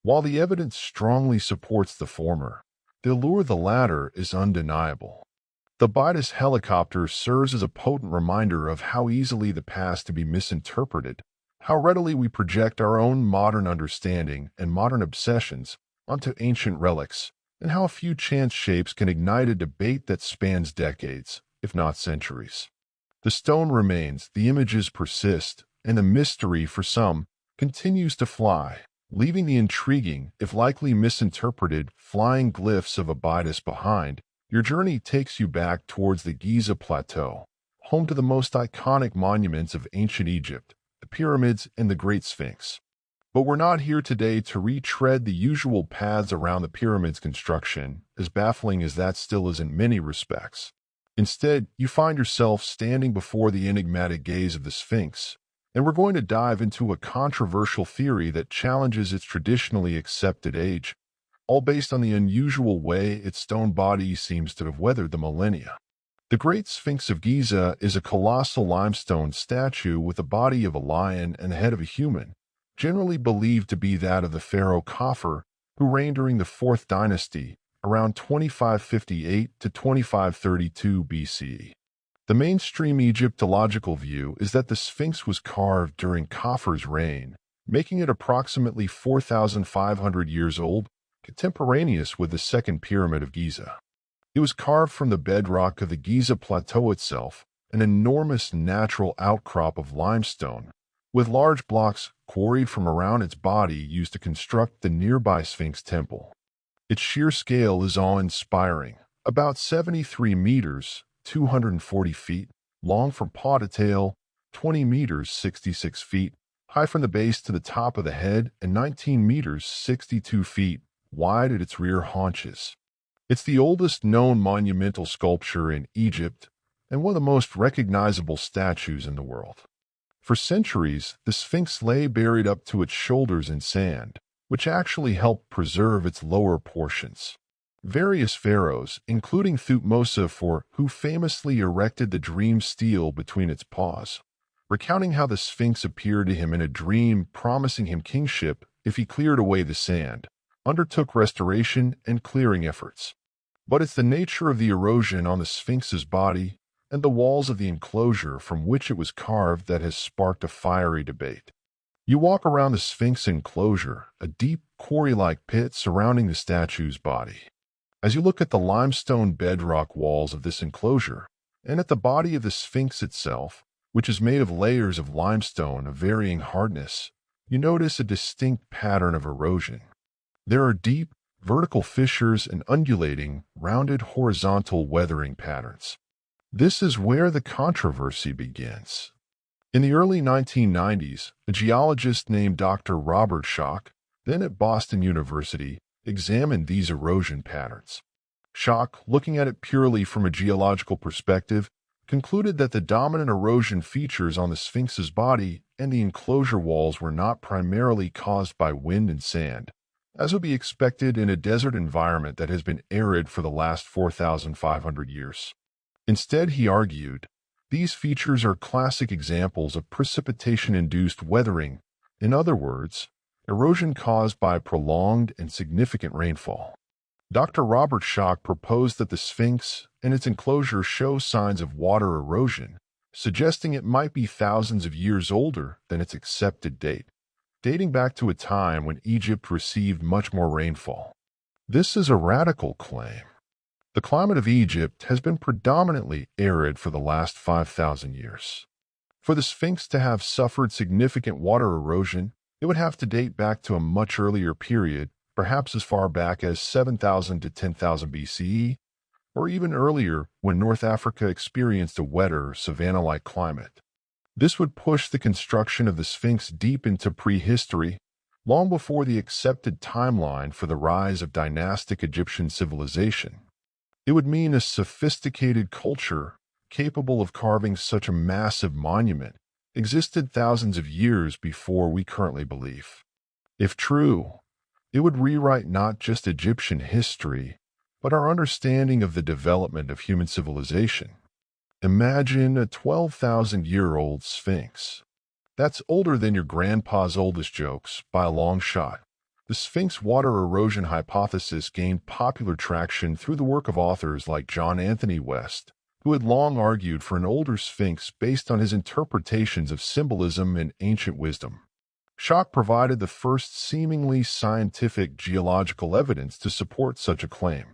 While the evidence strongly supports the former, the allure of the latter is undeniable. The Abydos helicopter serves as a potent reminder of how easily the past can be misinterpreted, how readily we project our own modern understanding and modern obsessions onto ancient relics, and how a few chance shapes can ignite a debate that spans decades, if not centuries. The stone remains, the images persist, and the mystery, for some, continues to fly, leaving the intriguing, if likely misinterpreted, flying glyphs of Abydos behind. Your journey takes you back towards the Giza Plateau, home to the most iconic monuments of ancient Egypt, the pyramids and the Great Sphinx. But we're not here today to retread the usual paths around the pyramid's construction, as baffling as that still is in many respects. Instead, you find yourself standing before the enigmatic gaze of the Sphinx, and we're going to dive into a controversial theory that challenges its traditionally accepted age, all based on the unusual way its stone body seems to have weathered the millennia. The Great Sphinx of Giza is a colossal limestone statue with the body of a lion and the head of a human, generally believed to be that of the pharaoh Khafre, who reigned during the 4th dynasty, around 2558 to 2532 BCE. The mainstream Egyptological view is that the Sphinx was carved during Khafre's reign, making it approximately 4,500 years old, contemporaneous with the Second Pyramid of Giza. It was carved from the bedrock of the Giza Plateau itself, an enormous natural outcrop of limestone, with large blocks quarried from around its body used to construct the nearby Sphinx temple. Its sheer scale is awe-inspiring, about 73 meters, 240 feet, long from paw to tail, 20 meters, 66 feet, high from the base to the top of the head, and 19 meters, 62 feet, wide at its rear haunches. It's the oldest known monumental sculpture in Egypt and one of the most recognizable statues in the world. For centuries, the Sphinx lay buried up to its shoulders in sand, which actually helped preserve its lower portions. Various pharaohs, including Thutmose IV, who famously erected the dream stele between its paws, recounting how the Sphinx appeared to him in a dream promising him kingship if he cleared away the sand, undertook restoration and clearing efforts. But it's the nature of the erosion on the Sphinx's body and the walls of the enclosure from which it was carved that has sparked a fiery debate. You walk around the Sphinx enclosure, a deep, quarry-like pit surrounding the statue's body. As you look at the limestone bedrock walls of this enclosure, and at the body of the Sphinx itself, which is made of layers of limestone of varying hardness, you notice a distinct pattern of erosion. There are deep, vertical fissures and undulating, rounded horizontal weathering patterns. This is where the controversy begins. In the early 1990s, a geologist named Dr. Robert Schoch, then at Boston University, examined these erosion patterns. Schoch, looking at it purely from a geological perspective, concluded that the dominant erosion features on the Sphinx's body and the enclosure walls were not primarily caused by wind and sand, as would be expected in a desert environment that has been arid for the last 4,500 years. Instead, he argued, these features are classic examples of precipitation-induced weathering, in other words, erosion caused by prolonged and significant rainfall. Dr. Robert Schoch proposed that the Sphinx and its enclosure show signs of water erosion, suggesting it might be thousands of years older than its accepted date, dating back to a time when Egypt received much more rainfall. This is a radical claim. The climate of Egypt has been predominantly arid for the last 5,000 years. For the Sphinx to have suffered significant water erosion, it would have to date back to a much earlier period, perhaps as far back as 7,000 to 10,000 BCE, or even earlier when North Africa experienced a wetter, savanna-like climate. This would push the construction of the Sphinx deep into prehistory, long before the accepted timeline for the rise of dynastic Egyptian civilization. It would mean a sophisticated culture capable of carving such a massive monument existed thousands of years before we currently believe. If true, it would rewrite not just Egyptian history, but our understanding of the development of human civilization. Imagine a 12,000-year-old Sphinx. That's older than your grandpa's oldest jokes by a long shot. The Sphinx water erosion hypothesis gained popular traction through the work of authors like John Anthony West, who had long argued for an older Sphinx based on his interpretations of symbolism and ancient wisdom. Schoch provided the first seemingly scientific geological evidence to support such a claim.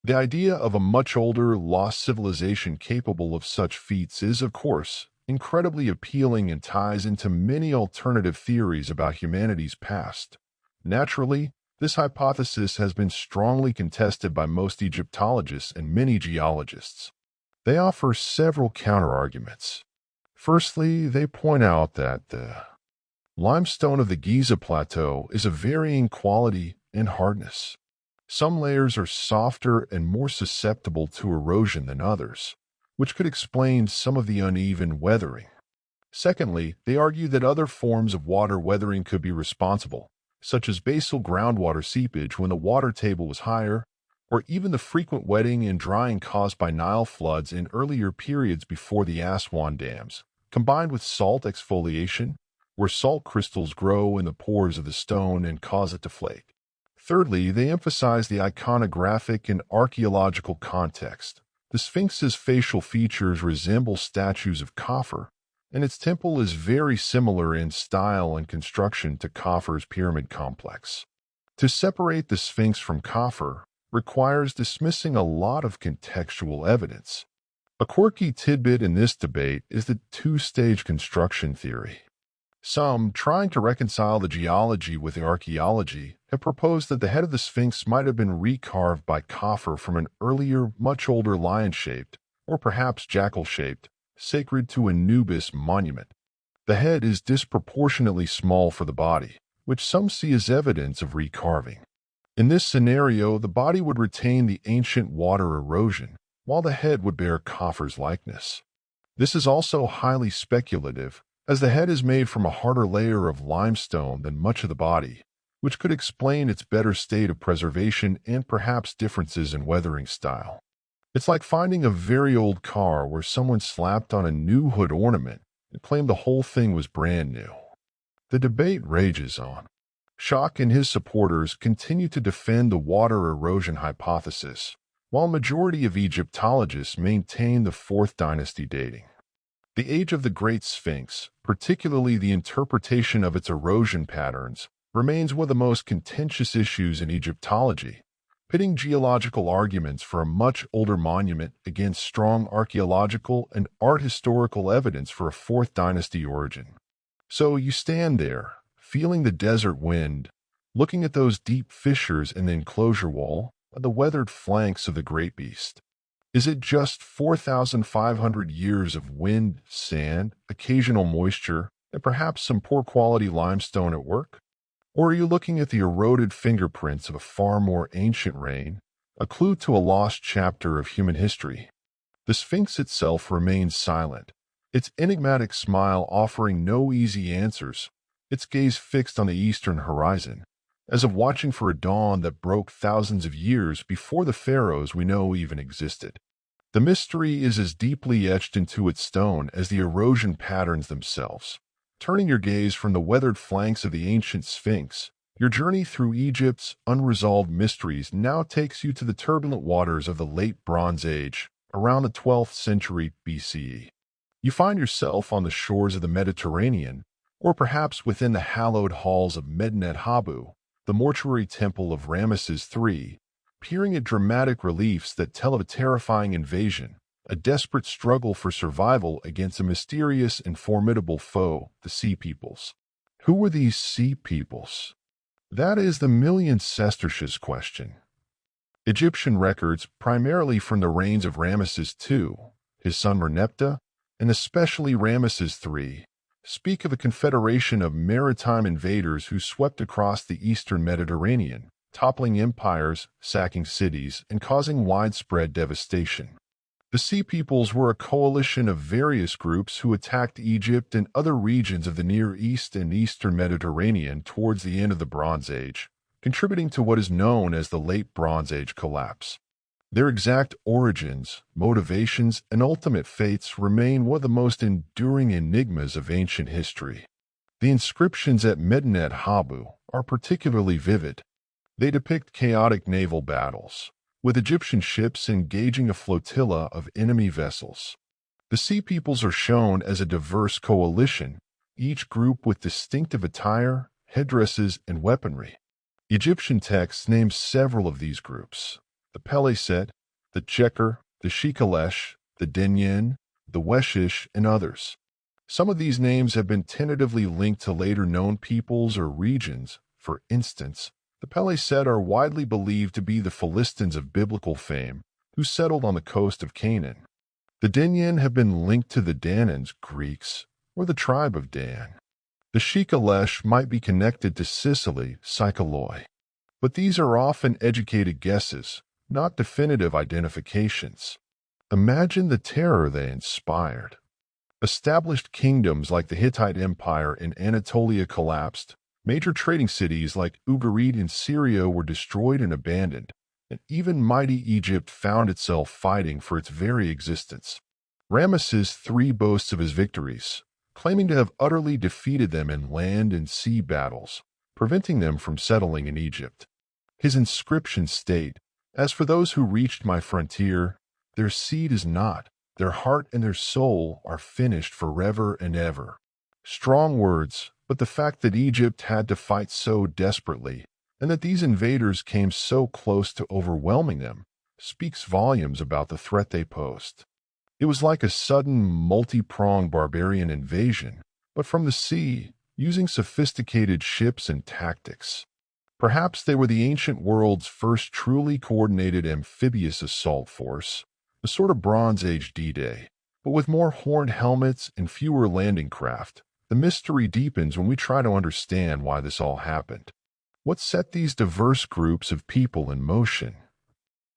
The idea of a much older, lost civilization capable of such feats is, of course, incredibly appealing and ties into many alternative theories about humanity's past. Naturally, this hypothesis has been strongly contested by most Egyptologists and many geologists. They offer several counterarguments. Firstly, they point out that the limestone of the Giza Plateau is of varying quality and hardness. Some layers are softer and more susceptible to erosion than others, which could explain some of the uneven weathering. Secondly, they argue that other forms of water weathering could be responsible, such as basal groundwater seepage when the water table was higher, or even the frequent wetting and drying caused by Nile floods in earlier periods before the Aswan dams, combined with salt exfoliation, where salt crystals grow in the pores of the stone and cause it to flake. Thirdly, they emphasize the iconographic and archaeological context. The Sphinx's facial features resemble statues of Khafre, and its temple is very similar in style and construction to Khafre's pyramid complex. To separate the Sphinx from Khafre requires dismissing a lot of contextual evidence. A quirky tidbit in this debate is the two-stage construction theory. Some, trying to reconcile the geology with the archaeology, have proposed that the head of the Sphinx might have been recarved by Khafre from an earlier, much older lion-shaped, or perhaps jackal-shaped, sacred to Anubis monument. The head is disproportionately small for the body, which some see as evidence of recarving. In this scenario, the body would retain the ancient water erosion, while the head would bear Khafre's likeness. This is also highly speculative, as the head is made from a harder layer of limestone than much of the body, which could explain its better state of preservation and perhaps differences in weathering style. It's like finding a very old car where someone slapped on a new hood ornament and claimed the whole thing was brand new. The debate rages on. Schoch and his supporters continue to defend the water erosion hypothesis, while a majority of Egyptologists maintain the 4th dynasty dating. The age of the Great Sphinx, particularly the interpretation of its erosion patterns, remains one of the most contentious issues in Egyptology, pitting geological arguments for a much older monument against strong archaeological and art historical evidence for a 4th dynasty origin. So you stand there, feeling the desert wind, looking at those deep fissures in the enclosure wall and the weathered flanks of the great beast. Is it just 4,500 years of wind, sand, occasional moisture, and perhaps some poor quality limestone at work? Or are you looking at the eroded fingerprints of a far more ancient reign, a clue to a lost chapter of human history? The Sphinx itself remains silent, its enigmatic smile offering no easy answers, its gaze fixed on the eastern horizon, as if watching for a dawn that broke thousands of years before the pharaohs we know even existed. The mystery is as deeply etched into its stone as the erosion patterns themselves. Turning your gaze from the weathered flanks of the ancient Sphinx, your journey through Egypt's unresolved mysteries now takes you to the turbulent waters of the Late Bronze Age, around the 12th century BCE. You find yourself on the shores of the Mediterranean, or perhaps within the hallowed halls of Medinet Habu, the mortuary temple of Ramesses III, peering at dramatic reliefs that tell of a terrifying invasion, a desperate struggle for survival against a mysterious and formidable foe, the Sea Peoples. Who were these Sea Peoples? That is the million-sestertius question. Egyptian records, primarily from the reigns of Ramesses II, his son Merneptah, and especially Ramesses III, speak of a confederation of maritime invaders who swept across the eastern Mediterranean, toppling empires, sacking cities, and causing widespread devastation. The Sea Peoples were a coalition of various groups who attacked Egypt and other regions of the Near East and Eastern Mediterranean towards the end of the Bronze Age, contributing to what is known as the Late Bronze Age collapse. Their exact origins, motivations, and ultimate fates remain one of the most enduring enigmas of ancient history. The inscriptions at Medinet Habu are particularly vivid. They depict chaotic naval battles, with Egyptian ships engaging a flotilla of enemy vessels. The Sea Peoples are shown as a diverse coalition, each group with distinctive attire, headdresses, and weaponry. Egyptian texts name several of these groups: the Peleset, the Checker, the Shikalesh, the Denyen, the Weshish, and others. Some of these names have been tentatively linked to later known peoples or regions. For instance, the Peleset are widely believed to be the Philistines of biblical fame, who settled on the coast of Canaan. The Denyen have been linked to the Danans, Greeks, or the tribe of Dan. The Shikalesh might be connected to Sicily, Psycholoi. But these are often educated guesses, not definitive identifications. Imagine the terror they inspired. Established kingdoms like the Hittite Empire in Anatolia collapsed, major trading cities like Ugarit in Syria were destroyed and abandoned, and even mighty Egypt found itself fighting for its very existence. Ramesses III boasts of his victories, claiming to have utterly defeated them in land and sea battles, preventing them from settling in Egypt. His inscriptions state, "As for those who reached my frontier, their seed is not, their heart and their soul are finished forever and ever." Strong words, but the fact that Egypt had to fight so desperately, and that these invaders came so close to overwhelming them, speaks volumes about the threat they posed. It was like a sudden, multi-pronged barbarian invasion, but from the sea, using sophisticated ships and tactics. Perhaps they were the ancient world's first truly coordinated amphibious assault force, a sort of Bronze Age D-Day, but with more horned helmets and fewer landing craft. The mystery deepens when we try to understand why this all happened. What set these diverse groups of people in motion?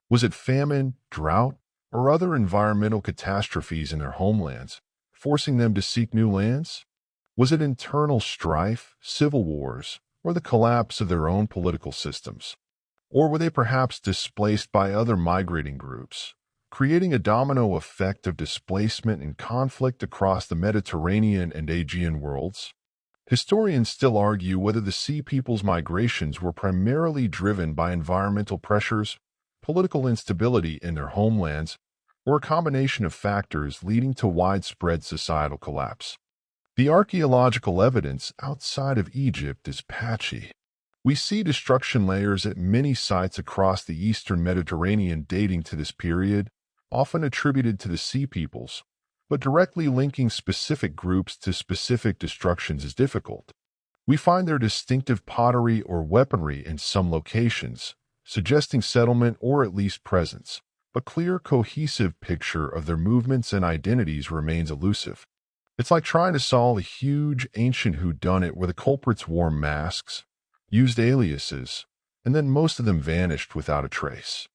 Was it famine, drought, or other environmental catastrophes in their homelands, forcing them to seek new lands? Was it internal strife, civil wars, or the collapse of their own political systems? Or were they perhaps displaced by other migrating groups, creating a domino effect of displacement and conflict across the Mediterranean and Aegean worlds? Historians still argue whether the Sea Peoples' migrations were primarily driven by environmental pressures, political instability in their homelands, or a combination of factors leading to widespread societal collapse. The archaeological evidence outside of Egypt is patchy. We see destruction layers at many sites across the eastern Mediterranean dating to this period, often attributed to the Sea Peoples, but directly linking specific groups to specific destructions is difficult. We find their distinctive pottery or weaponry in some locations, suggesting settlement or at least presence, but clear, cohesive picture of their movements and identities remains elusive. It's like trying to solve a huge, ancient whodunit where the culprits wore masks, used aliases, and then most of them vanished without a trace.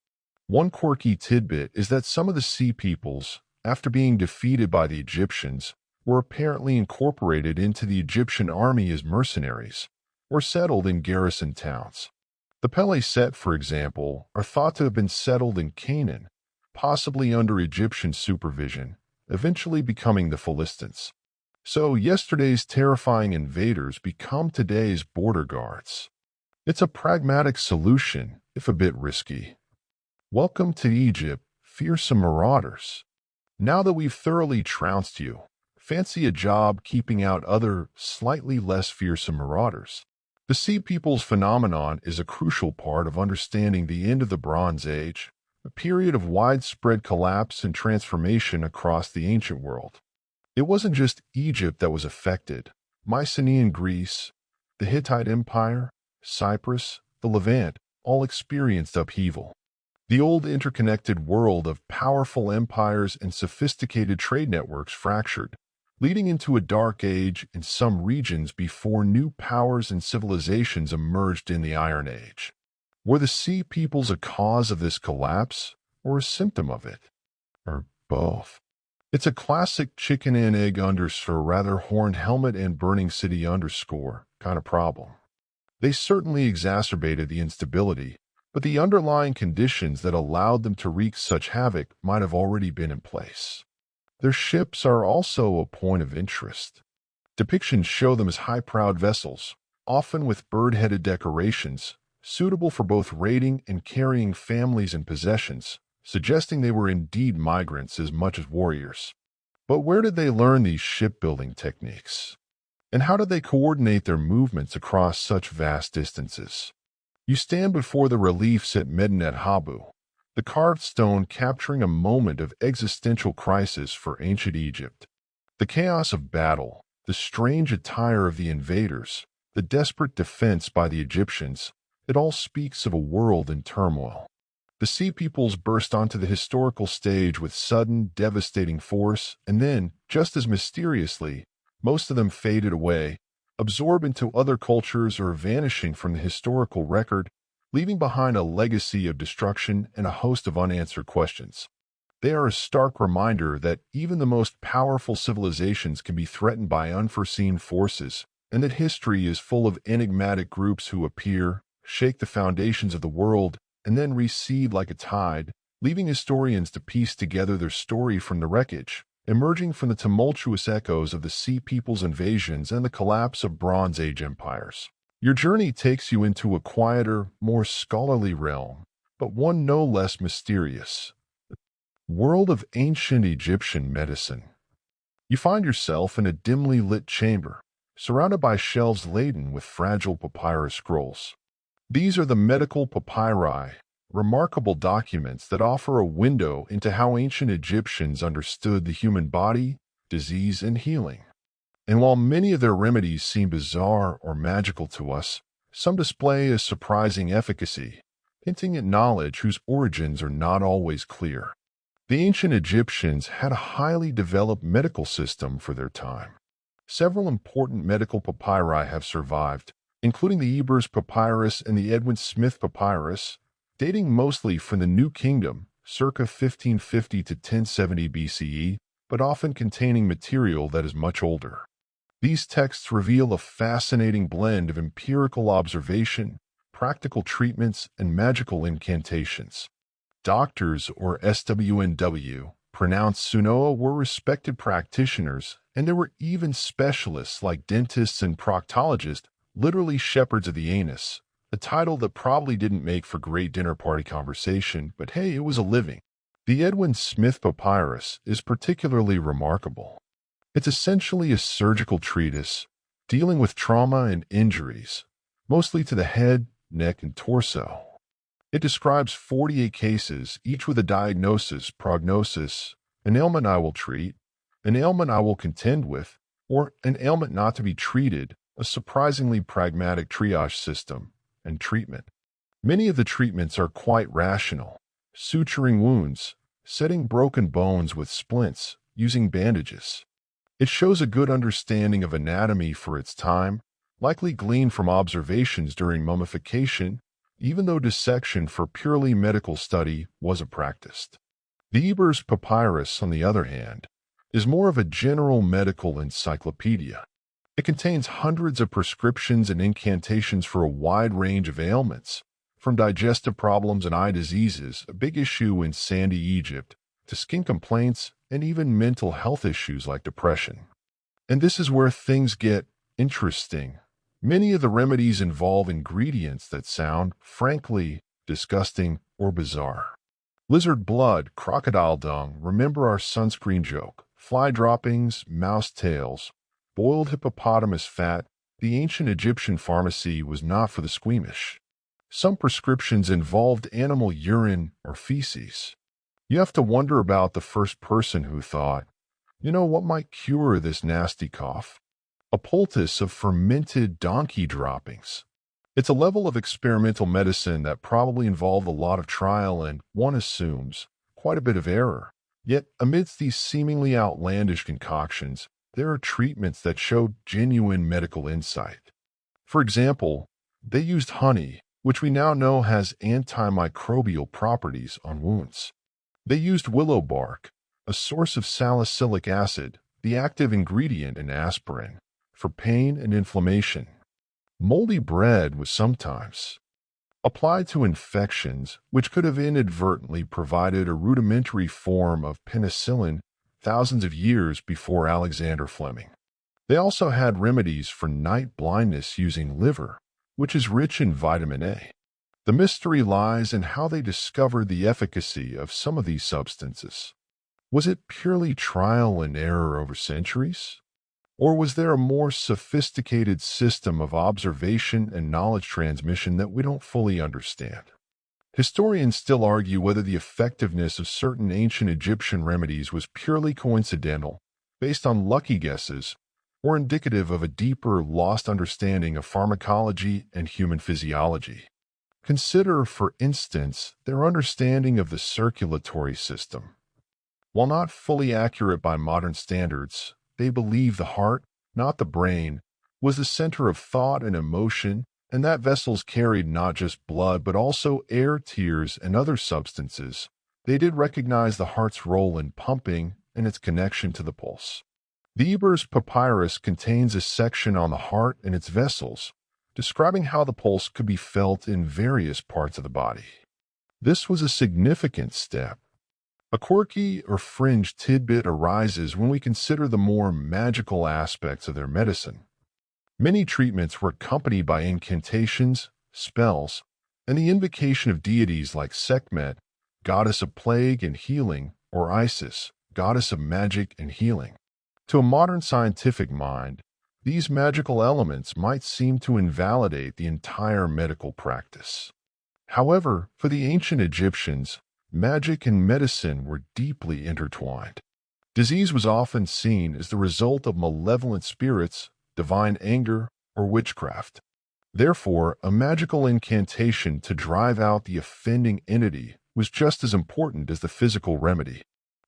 One quirky tidbit is that some of the Sea Peoples, after being defeated by the Egyptians, were apparently incorporated into the Egyptian army as mercenaries, or settled in garrison towns. The Peleset, for example, are thought to have been settled in Canaan, possibly under Egyptian supervision, eventually becoming the Philistines. So yesterday's terrifying invaders become today's border guards. It's a pragmatic solution, if a bit risky. Welcome to Egypt, fearsome marauders. Now that we've thoroughly trounced you, fancy a job keeping out other, slightly less fearsome marauders. The Sea Peoples phenomenon is a crucial part of understanding the end of the Bronze Age, a period of widespread collapse and transformation across the ancient world. It wasn't just Egypt that was affected. Mycenaean Greece, the Hittite Empire, Cyprus, the Levant all experienced upheaval. The old interconnected world of powerful empires and sophisticated trade networks fractured, leading into a dark age in some regions before new powers and civilizations emerged in the Iron Age. Were the Sea Peoples a cause of this collapse, or a symptom of it? Or both? It's a classic chicken and egg underscore rather horned helmet and burning city underscore kind of problem. They certainly exacerbated the instability, but the underlying conditions that allowed them to wreak such havoc might have already been in place. Their ships are also a point of interest. Depictions show them as high-prowed vessels, often with bird-headed decorations, suitable for both raiding and carrying families and possessions, suggesting they were indeed migrants as much as warriors. But where did they learn these shipbuilding techniques? And how did they coordinate their movements across such vast distances? You stand before the reliefs at Medinet Habu, the carved stone capturing a moment of existential crisis for ancient Egypt. The chaos of battle, the strange attire of the invaders, the desperate defense by the Egyptians, it all speaks of a world in turmoil. The Sea Peoples burst onto the historical stage with sudden, devastating force, and then, just as mysteriously, most of them faded away, absorbed into other cultures or vanishing from the historical record, leaving behind a legacy of destruction and a host of unanswered questions. They are a stark reminder that even the most powerful civilizations can be threatened by unforeseen forces, and that history is full of enigmatic groups who appear, shake the foundations of the world, and then recede like a tide, leaving historians to piece together their story from the wreckage, emerging from the tumultuous echoes of the Sea Peoples' invasions and the collapse of Bronze Age empires. Your journey takes you into a quieter, more scholarly realm, but one no less mysterious. The world of ancient Egyptian medicine. You find yourself in a dimly lit chamber, surrounded by shelves laden with fragile papyrus scrolls. These are the medical papyri, remarkable documents that offer a window into how ancient Egyptians understood the human body, disease, and healing. And while many of their remedies seem bizarre or magical to us, some display a surprising efficacy, hinting at knowledge whose origins are not always clear. The ancient Egyptians had a highly developed medical system for their time. Several important medical papyri have survived, including the Ebers Papyrus and the Edwin Smith Papyrus, dating mostly from the New Kingdom, circa 1550 to 1070 BCE, but often containing material that is much older. These texts reveal a fascinating blend of empirical observation, practical treatments, and magical incantations. Doctors, or SWNW, pronounced Sunoa, were respected practitioners, and there were even specialists like dentists and proctologists, literally shepherds of the anus, a title that probably didn't make for great dinner party conversation, but hey, it was a living. The Edwin Smith Papyrus is particularly remarkable. It's essentially a surgical treatise dealing with trauma and injuries, mostly to the head, neck, and torso. It describes 48 cases, each with a diagnosis, prognosis, an ailment I will treat, an ailment I will contend with, or an ailment not to be treated, a surprisingly pragmatic triage system, and treatment. Many of the treatments are quite rational, suturing wounds, setting broken bones with splints, using bandages. It shows a good understanding of anatomy for its time, likely gleaned from observations during mummification, even though dissection for purely medical study wasn't practiced. The Ebers Papyrus, on the other hand, is more of a general medical encyclopedia. It contains hundreds of prescriptions and incantations for a wide range of ailments, from digestive problems and eye diseases, a big issue in sandy Egypt, to skin complaints and even mental health issues like depression. And this is where things get interesting. Many of the remedies involve ingredients that sound, frankly, disgusting or bizarre. Lizard blood, crocodile dung, remember our sunscreen joke, fly droppings, mouse tails, boiled hippopotamus fat. The ancient Egyptian pharmacy was not for the squeamish. Some prescriptions involved animal urine or feces. You have to wonder about the first person who thought, what might cure this nasty cough? A poultice of fermented donkey droppings. It's a level of experimental medicine that probably involved a lot of trial and, one assumes, quite a bit of error. Yet, amidst these seemingly outlandish concoctions, there are treatments that show genuine medical insight. For example, they used honey, which we now know has antimicrobial properties, on wounds. They used willow bark, a source of salicylic acid, the active ingredient in aspirin, for pain and inflammation. Moldy bread was sometimes applied to infections, which could have inadvertently provided a rudimentary form of penicillin thousands of years before Alexander Fleming. They also had remedies for night blindness using liver, which is rich in vitamin A. The mystery lies in how they discovered the efficacy of some of these substances. Was it purely trial and error over centuries? Or was there a more sophisticated system of observation and knowledge transmission that we don't fully understand? Historians still argue whether the effectiveness of certain ancient Egyptian remedies was purely coincidental, based on lucky guesses, or indicative of a deeper, lost understanding of pharmacology and human physiology. Consider, for instance, their understanding of the circulatory system. While not fully accurate by modern standards, they believed the heart, not the brain, was the center of thought and emotion, and that vessels carried not just blood but also air, tears, and other substances. They did recognize the heart's role in pumping and its connection to the pulse. The Ebers Papyrus contains a section on the heart and its vessels, describing how the pulse could be felt in various parts of the body. This was a significant step. A quirky or fringe tidbit arises when we consider the more magical aspects of their medicine. Many treatments were accompanied by incantations, spells, and the invocation of deities like Sekhmet, goddess of plague and healing, or Isis, goddess of magic and healing. To a modern scientific mind, these magical elements might seem to invalidate the entire medical practice. However, for the ancient Egyptians, magic and medicine were deeply intertwined. Disease was often seen as the result of malevolent spirits, divine anger, or witchcraft. Therefore, a magical incantation to drive out the offending entity was just as important as the physical remedy.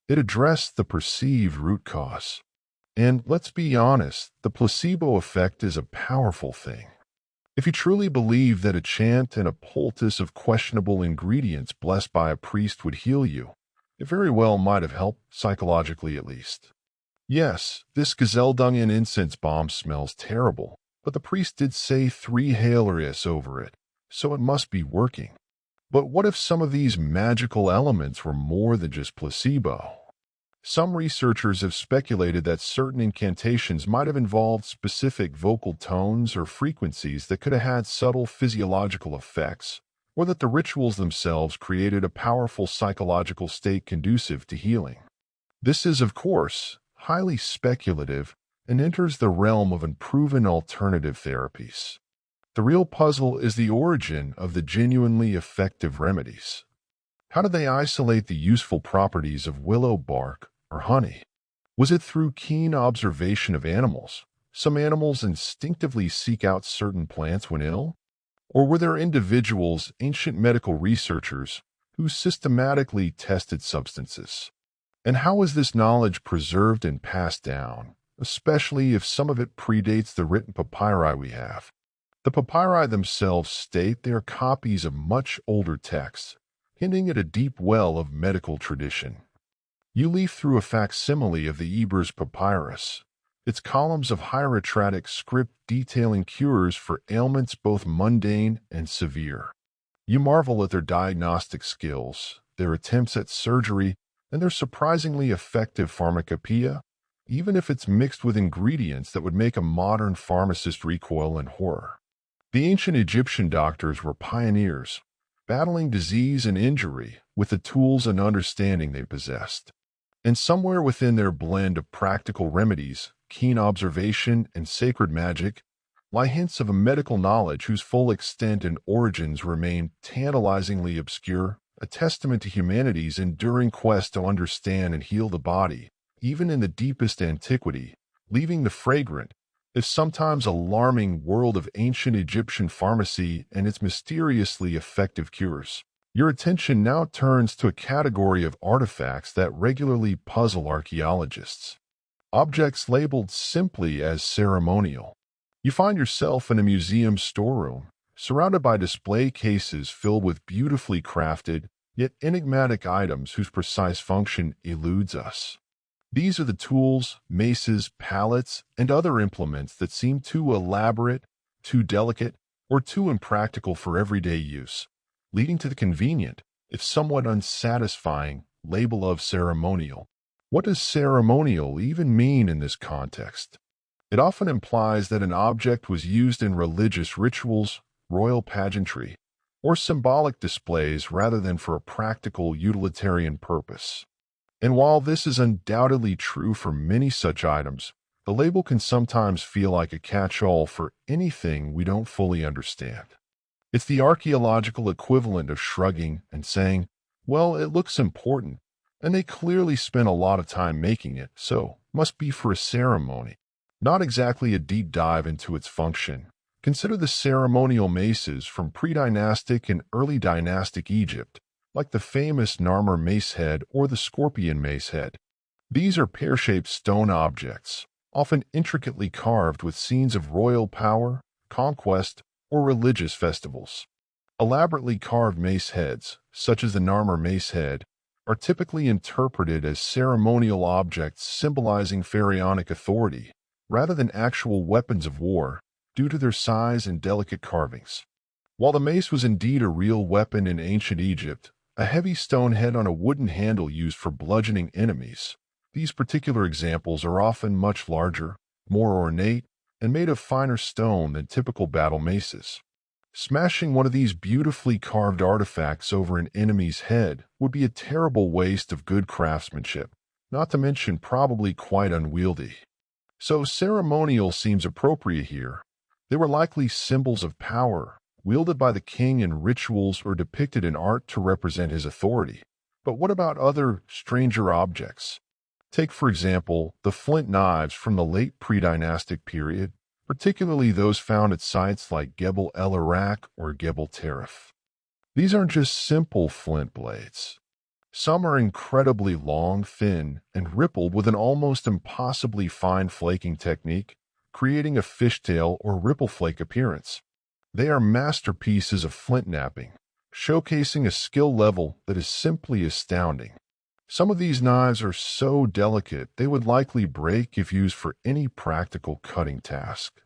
It addressed the perceived root cause. And let's be honest, the placebo effect is a powerful thing. If you truly believe that a chant and a poultice of questionable ingredients blessed by a priest would heal you, it very well might have helped, psychologically at least. Yes, this gazelle dung and incense bomb smells terrible, but the priest did say 3 Hail Iris over it, so it must be working. But what if some of these magical elements were more than just placebo? Some researchers have speculated that certain incantations might have involved specific vocal tones or frequencies that could have had subtle physiological effects, or that the rituals themselves created a powerful psychological state conducive to healing. This is, of course, highly speculative and enters the realm of unproven alternative therapies. The real puzzle is the origin of the genuinely effective remedies. How did they isolate the useful properties of willow bark or honey? Was it through keen observation of animals? Some animals instinctively seek out certain plants when ill? Or were there individuals, ancient medical researchers, who systematically tested substances? And how was this knowledge preserved and passed down, especially if some of it predates the written papyri we have? The papyri themselves state they are copies of much older texts, hinting at a deep well of medical tradition. You leaf through a facsimile of the Ebers Papyrus, its columns of hieratic script detailing cures for ailments both mundane and severe. You marvel at their diagnostic skills, their attempts at surgery, and their surprisingly effective pharmacopoeia, even if it's mixed with ingredients that would make a modern pharmacist recoil in horror. The ancient Egyptian doctors were pioneers, battling disease and injury with the tools and understanding they possessed. And somewhere within their blend of practical remedies, keen observation, and sacred magic lie hints of a medical knowledge whose full extent and origins remain tantalizingly obscure, a testament to humanity's enduring quest to understand and heal the body, even in the deepest antiquity, leaving the fragrant, if sometimes alarming, world of ancient Egyptian pharmacy and its mysteriously effective cures. Your attention now turns to a category of artifacts that regularly puzzle archaeologists. Objects labeled simply as ceremonial. You find yourself in a museum storeroom, surrounded by display cases filled with beautifully crafted, yet enigmatic items whose precise function eludes us. These are the tools, maces, palettes, and other implements that seem too elaborate, too delicate, or too impractical for everyday use, leading to the convenient, if somewhat unsatisfying, label of ceremonial. What does ceremonial even mean in this context? It often implies that an object was used in religious rituals, royal pageantry, or symbolic displays rather than for a practical utilitarian purpose. And while this is undoubtedly true for many such items, the label can sometimes feel like a catch-all for anything we don't fully understand. It's the archaeological equivalent of shrugging and saying, well, it looks important, and they clearly spent a lot of time making it, so must be for a ceremony. Not exactly a deep dive into its function. Consider the ceremonial maces from pre-dynastic and early dynastic Egypt, like the famous Narmer mace head or the scorpion mace head. These are pear-shaped stone objects, often intricately carved with scenes of royal power, conquest, or religious festivals. Elaborately carved mace heads, such as the Narmer mace head, are typically interpreted as ceremonial objects symbolizing pharaonic authority, rather than actual weapons of war, due to their size and delicate carvings. While the mace was indeed a real weapon in ancient Egypt, a heavy stone head on a wooden handle used for bludgeoning enemies, these particular examples are often much larger, more ornate, and made of finer stone than typical battle maces. Smashing one of these beautifully carved artifacts over an enemy's head would be a terrible waste of good craftsmanship, not to mention probably quite unwieldy. So ceremonial seems appropriate here. They were likely symbols of power, wielded by the king in rituals or depicted in art to represent his authority. But what about other, stranger objects? Take, for example, the flint knives from the late pre-dynastic period, particularly those found at sites like Gebel El Iraq or Gebel Tarif. These aren't just simple flint blades. Some are incredibly long, thin, and rippled with an almost impossibly fine flaking technique, creating a fishtail or ripple flake appearance. They are masterpieces of flint knapping, showcasing a skill level that is simply astounding. Some of these knives are so delicate they would likely break if used for any practical cutting task.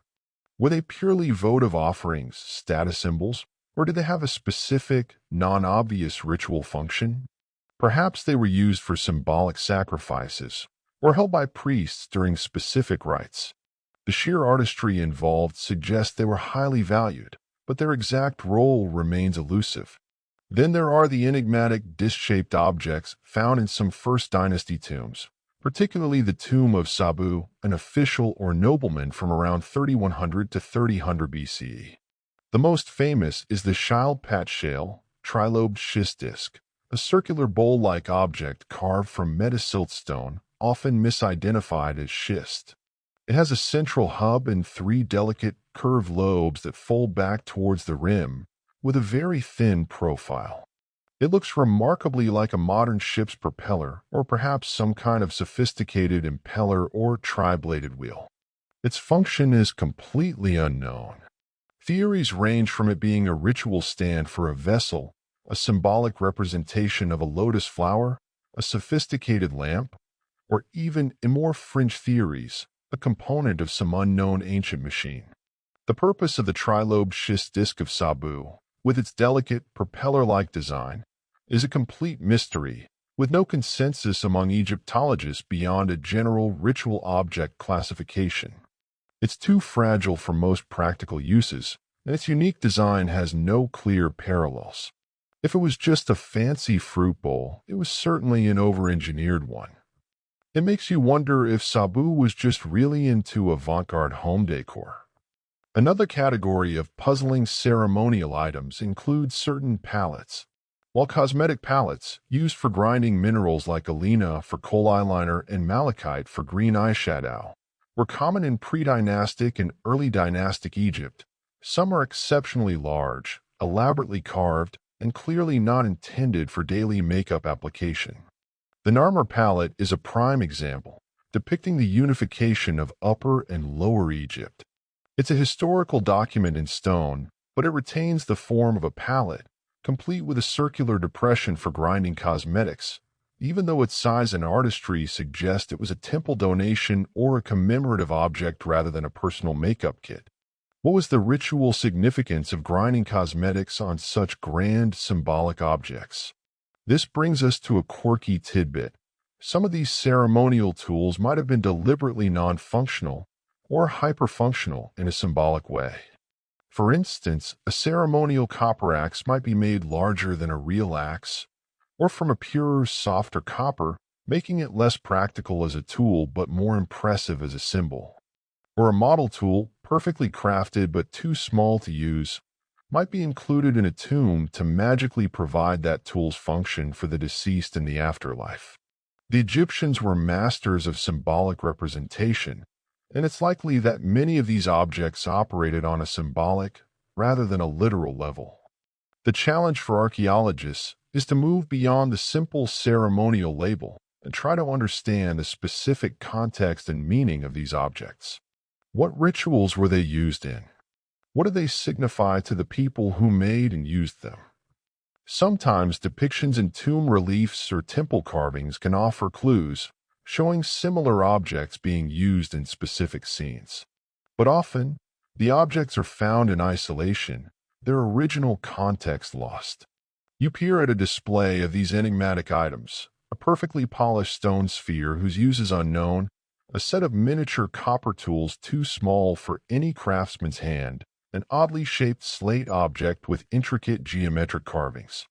Were they purely votive offerings, status symbols, or did they have a specific, non-obvious ritual function? Perhaps they were used for symbolic sacrifices, or held by priests during specific rites. The sheer artistry involved suggests they were highly valued, but their exact role remains elusive. Then there are the enigmatic disc-shaped objects found in some First Dynasty tombs, particularly the tomb of Sabu, an official or nobleman from around 3100 to 3000 BCE. The most famous is the Shilpat shale, trilobed schist disc, a circular bowl-like object carved from metasilt stone, often misidentified as schist. It has a central hub and three delicate, curved lobes that fold back towards the rim, with a very thin profile. It looks remarkably like a modern ship's propeller, or perhaps some kind of sophisticated impeller or tri-bladed wheel. Its function is completely unknown. Theories range from it being a ritual stand for a vessel, a symbolic representation of a lotus flower, a sophisticated lamp, or even, in more fringe theories, a component of some unknown ancient machine. The purpose of the trilobed schist disc of Sabu, with its delicate, propeller-like design, is a complete mystery, with no consensus among Egyptologists beyond a general ritual object classification. It's too fragile for most practical uses, and its unique design has no clear parallels. If it was just a fancy fruit bowl, it was certainly an over-engineered one. It makes you wonder if Sabu was just really into avant-garde home decor. Another category of puzzling ceremonial items includes certain palettes. While cosmetic palettes, used for grinding minerals like galena for kohl eyeliner and malachite for green eyeshadow, were common in pre-dynastic and early dynastic Egypt, some are exceptionally large, elaborately carved, and clearly not intended for daily makeup application. The Narmer palette is a prime example, depicting the unification of Upper and Lower Egypt. It's a historical document in stone, but it retains the form of a pallet, complete with a circular depression for grinding cosmetics, even though its size and artistry suggest it was a temple donation or a commemorative object rather than a personal makeup kit. What was the ritual significance of grinding cosmetics on such grand, symbolic objects? This brings us to a quirky tidbit. Some of these ceremonial tools might have been deliberately non-functional or hyperfunctional in a symbolic way. For instance, a ceremonial copper axe might be made larger than a real axe, or from a purer, softer copper, making it less practical as a tool but more impressive as a symbol. Or a model tool, perfectly crafted but too small to use, might be included in a tomb to magically provide that tool's function for the deceased in the afterlife. The Egyptians were masters of symbolic representation, and it's likely that many of these objects operated on a symbolic rather than a literal level. The challenge for archaeologists is to move beyond the simple ceremonial label and try to understand the specific context and meaning of these objects. What rituals were they used in? What do they signify to the people who made and used them? Sometimes depictions in tomb reliefs or temple carvings can offer clues, showing similar objects being used in specific scenes. But often, the objects are found in isolation, their original context lost. You peer at a display of these enigmatic items, a perfectly polished stone sphere whose use is unknown, a set of miniature copper tools too small for any craftsman's hand, an oddly shaped slate object with intricate geometric carvings.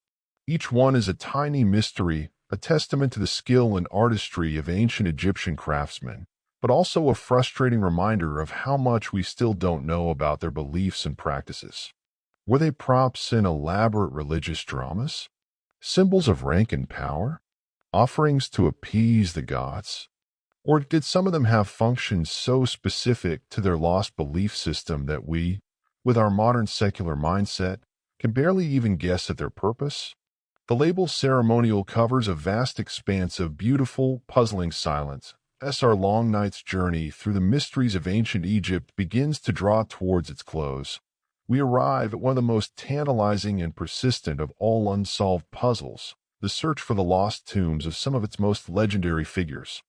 Each one is a tiny mystery, a testament to the skill and artistry of ancient Egyptian craftsmen, but also a frustrating reminder of how much we still don't know about their beliefs and practices. Were they props in elaborate religious dramas? Symbols of rank and power? Offerings to appease the gods? Or did some of them have functions so specific to their lost belief system that we, with our modern secular mindset, can barely even guess at their purpose? The label ceremonial covers a vast expanse of beautiful, puzzling silence as our long night's journey through the mysteries of ancient Egypt begins to draw towards its close. We arrive at one of the most tantalizing and persistent of all unsolved puzzles, the search for the lost tombs of some of its most legendary figures.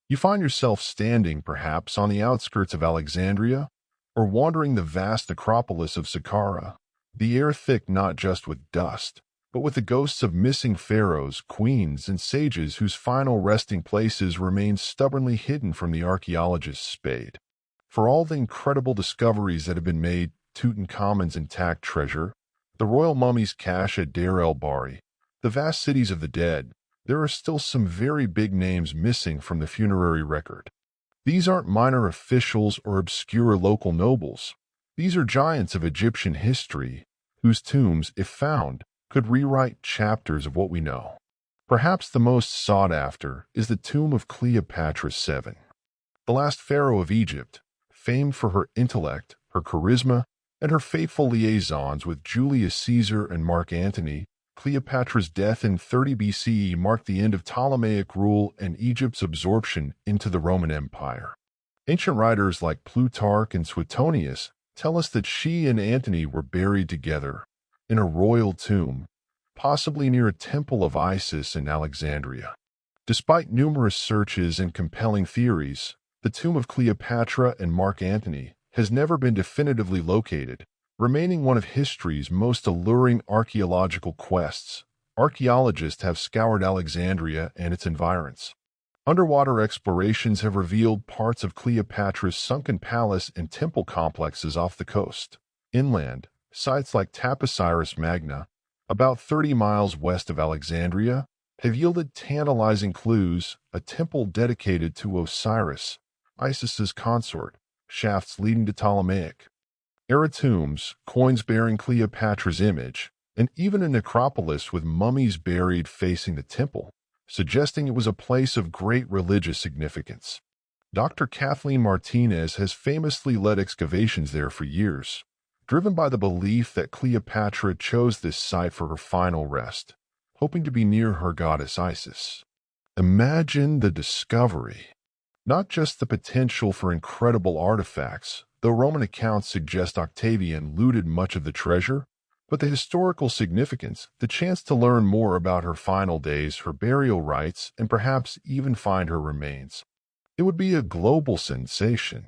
You find yourself standing, perhaps, on the outskirts of Alexandria, or wandering the vast necropolis of Saqqara, the air thick not just with dust, but with the ghosts of missing pharaohs, queens, and sages whose final resting places remain stubbornly hidden from the archaeologist's spade. For all the incredible discoveries that have been made, Tutankhamun's intact treasure, the royal mummy's cache at Deir el-Bahri, the vast cities of the dead, there are still some very big names missing from the funerary record. These aren't minor officials or obscure local nobles. These are giants of Egyptian history, whose tombs, if found, could rewrite chapters of what we know. Perhaps the most sought after is the tomb of Cleopatra VII, the last pharaoh of Egypt, famed for her intellect, her charisma, and her faithful liaisons with Julius Caesar and Mark Antony. Cleopatra's death in 30 BCE marked the end of Ptolemaic rule and Egypt's absorption into the Roman Empire. Ancient writers like Plutarch and Suetonius tell us that she and Antony were buried together in a royal tomb, possibly near a temple of Isis in Alexandria. Despite numerous searches and compelling theories, the tomb of Cleopatra and Mark Antony has never been definitively located, remaining one of history's most alluring archaeological quests. Archaeologists have scoured Alexandria and its environs. Underwater explorations have revealed parts of Cleopatra's sunken palace and temple complexes off the coast. Inland, sites like Taposiris Magna, about 30 miles west of Alexandria, have yielded tantalizing clues, a temple dedicated to Osiris, Isis's consort, shafts leading to Ptolemaic era tombs, coins bearing Cleopatra's image, and even a necropolis with mummies buried facing the temple, suggesting it was a place of great religious significance. Dr. Kathleen Martinez has famously led excavations there for years, driven by the belief that Cleopatra chose this site for her final rest, hoping to be near her goddess Isis. Imagine the discovery. Not just the potential for incredible artifacts, though Roman accounts suggest Octavian looted much of the treasure, but the historical significance, the chance to learn more about her final days, her burial rites, and perhaps even find her remains. It would be a global sensation.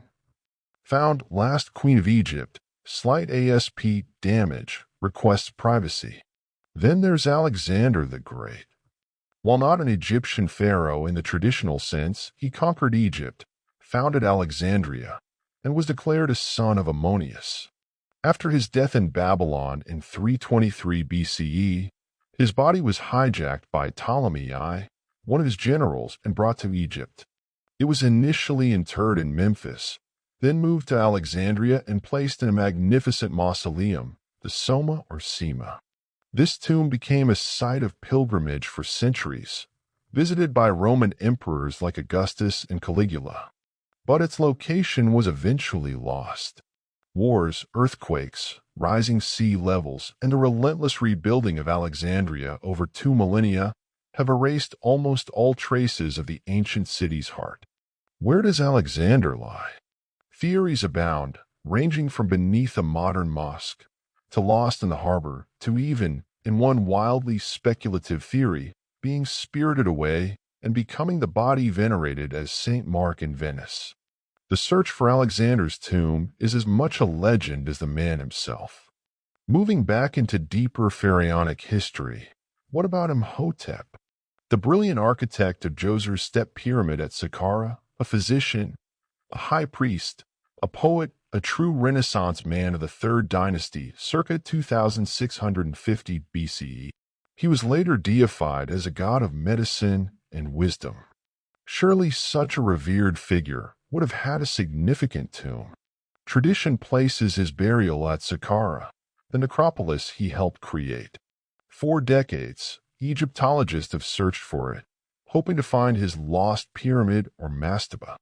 Found last Queen of Egypt, slight ASP damage, requests privacy. Then there's Alexander the Great. While not an Egyptian pharaoh in the traditional sense, he conquered Egypt, founded Alexandria, and was declared a son of Ammonius. After his death in Babylon in 323 BCE, his body was hijacked by Ptolemy I, one of his generals, and brought to Egypt. It was initially interred in Memphis, then moved to Alexandria and placed in a magnificent mausoleum, the Soma or Sema. This tomb became a site of pilgrimage for centuries, visited by Roman emperors like Augustus and Caligula. But its location was eventually lost. Wars, earthquakes, rising sea levels, and the relentless rebuilding of Alexandria over 2 millennia have erased almost all traces of the ancient city's heart. Where does Alexander lie? Theories abound, ranging from beneath a modern mosque, to lost in the harbor, to even, in one wildly speculative theory, being spirited away and becoming the body venerated as St. Mark in Venice. The search for Alexander's tomb is as much a legend as the man himself. Moving back into deeper pharaonic history, what about Imhotep? The brilliant architect of Djoser's step pyramid at Saqqara, a physician, a high priest, a poet, a true Renaissance man of the 3rd dynasty, circa 2650 BCE. He was later deified as a god of medicine and wisdom. Surely such a revered figure would have had a significant tomb. Tradition places his burial at Saqqara, the necropolis he helped create. For decades, Egyptologists have searched for it, hoping to find his lost pyramid or mastaba.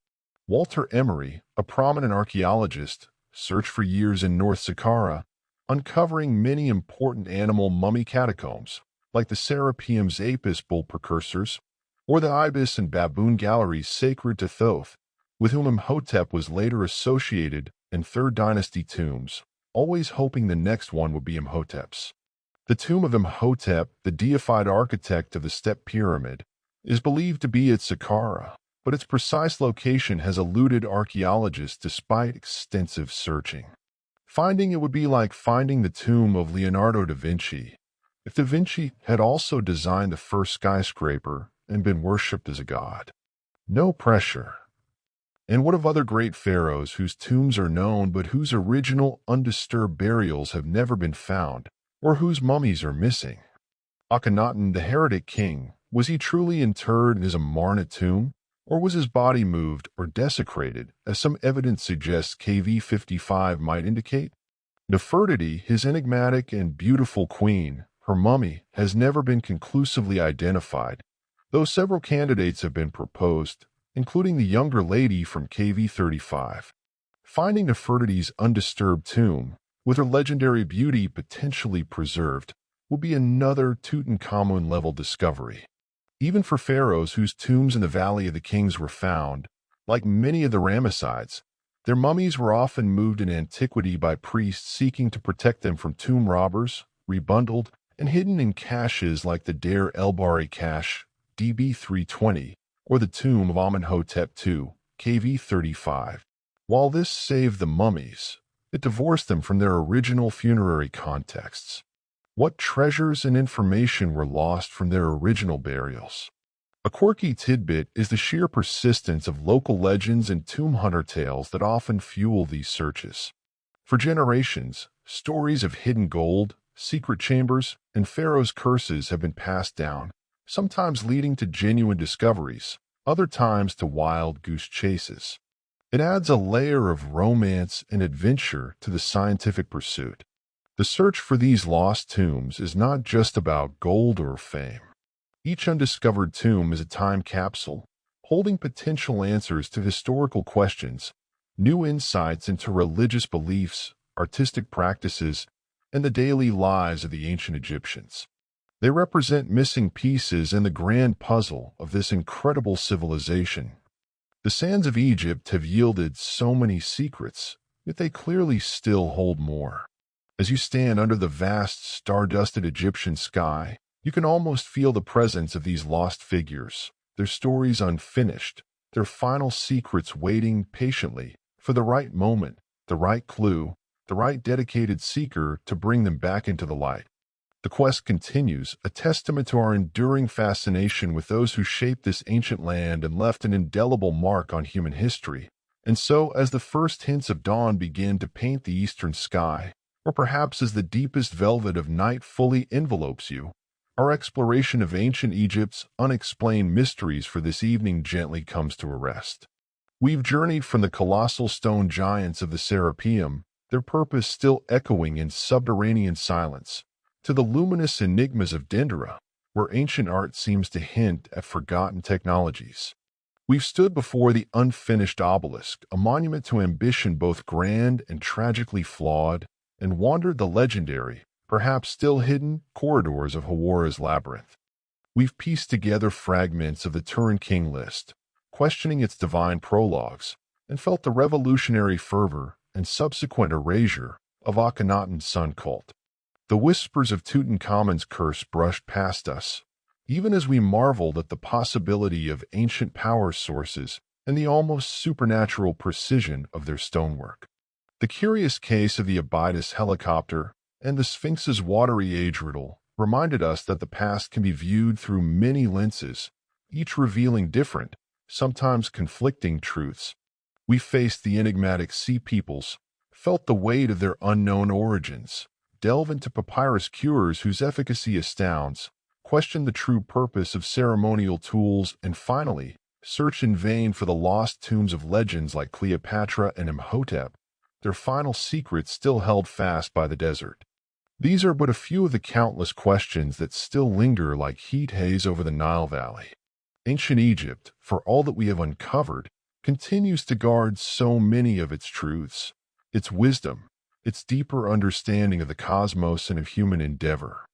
Walter Emery, a prominent archaeologist, searched for years in North Saqqara, uncovering many important animal mummy catacombs, like the Serapeum's Apis bull precursors, or the ibis and baboon galleries sacred to Thoth, with whom Imhotep was later associated in 3rd dynasty tombs, always hoping the next one would be Imhotep's. The tomb of Imhotep, the deified architect of the step pyramid, is believed to be at Saqqara, but its precise location has eluded archaeologists despite extensive searching. Finding it would be like finding the tomb of Leonardo da Vinci, if da Vinci had also designed the first skyscraper and been worshipped as a god. No pressure. And what of other great pharaohs whose tombs are known but whose original undisturbed burials have never been found, or whose mummies are missing? Akhenaten, the heretic king, was he truly interred in his Amarna tomb, or was his body moved or desecrated, as some evidence suggests KV 55 might indicate? Nefertiti, his enigmatic and beautiful queen, her mummy, has never been conclusively identified, though several candidates have been proposed, including the younger lady from KV 35. Finding Nefertiti's undisturbed tomb, with her legendary beauty potentially preserved, will be another Tutankhamun-level discovery. Even for pharaohs whose tombs in the Valley of the Kings were found, like many of the Ramessides, their mummies were often moved in antiquity by priests seeking to protect them from tomb robbers, rebundled, and hidden in caches like the Deir el-Bahari cache, DB 320, or the tomb of Amenhotep II, KV 35. While this saved the mummies, it divorced them from their original funerary contexts. What treasures and information were lost from their original burials? A quirky tidbit is the sheer persistence of local legends and tomb hunter tales that often fuel these searches. For generations, stories of hidden gold, secret chambers, and pharaoh's curses have been passed down, sometimes leading to genuine discoveries, other times to wild goose chases. It adds a layer of romance and adventure to the scientific pursuit. The search for these lost tombs is not just about gold or fame. Each undiscovered tomb is a time capsule, holding potential answers to historical questions, new insights into religious beliefs, artistic practices, and the daily lives of the ancient Egyptians. They represent missing pieces in the grand puzzle of this incredible civilization. The sands of Egypt have yielded so many secrets, yet they clearly still hold more. As you stand under the vast, star-dusted Egyptian sky, you can almost feel the presence of these lost figures, their stories unfinished, their final secrets waiting patiently for the right moment, the right clue, the right dedicated seeker to bring them back into the light. The quest continues, a testament to our enduring fascination with those who shaped this ancient land and left an indelible mark on human history. And so, as the first hints of dawn begin to paint the eastern sky, or perhaps as the deepest velvet of night fully envelopes you, our exploration of ancient Egypt's unexplained mysteries for this evening gently comes to a rest. We've journeyed from the colossal stone giants of the Serapeum, their purpose still echoing in subterranean silence, to the luminous enigmas of Dendera, where ancient art seems to hint at forgotten technologies. We've stood before the unfinished obelisk, a monument to ambition both grand and tragically flawed, and wandered the legendary, perhaps still hidden, corridors of Hawar's labyrinth. We've pieced together fragments of the Turin King list, questioning its divine prologues, and felt the revolutionary fervor and subsequent erasure of Akhenaten's sun cult. The whispers of Tutankhamun's curse brushed past us, even as we marveled at the possibility of ancient power sources and the almost supernatural precision of their stonework. The curious case of the Abydos helicopter and the Sphinx's watery age riddle reminded us that the past can be viewed through many lenses, each revealing different, sometimes conflicting truths. We faced the enigmatic sea peoples, felt the weight of their unknown origins, delve into papyrus cures whose efficacy astounds, question the true purpose of ceremonial tools, and finally, search in vain for the lost tombs of legends like Cleopatra and Imhotep, their final secrets still held fast by the desert. These are but a few of the countless questions that still linger like heat haze over the Nile Valley. Ancient Egypt, for all that we have uncovered, continues to guard so many of its truths, its wisdom, its deeper understanding of the cosmos and of human endeavor.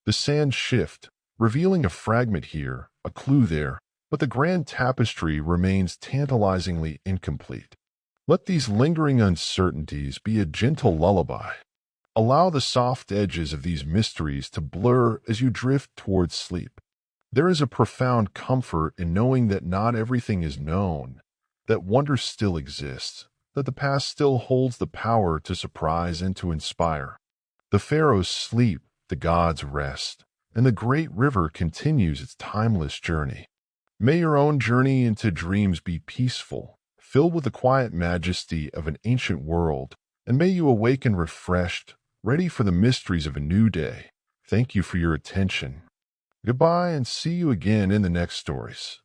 The sands shift, revealing a fragment here, a clue there, but the grand tapestry remains tantalizingly incomplete. Let these lingering uncertainties be a gentle lullaby. Allow the soft edges of these mysteries to blur as you drift towards sleep. There is a profound comfort in knowing that not everything is known, that wonder still exists, that the past still holds the power to surprise and to inspire. The pharaohs sleep, the gods rest, and the great river continues its timeless journey. May your own journey into dreams be peaceful, filled with the quiet majesty of an ancient world, and may you awaken refreshed, ready for the mysteries of a new day. Thank you for your attention. Goodbye and see you again in the next stories.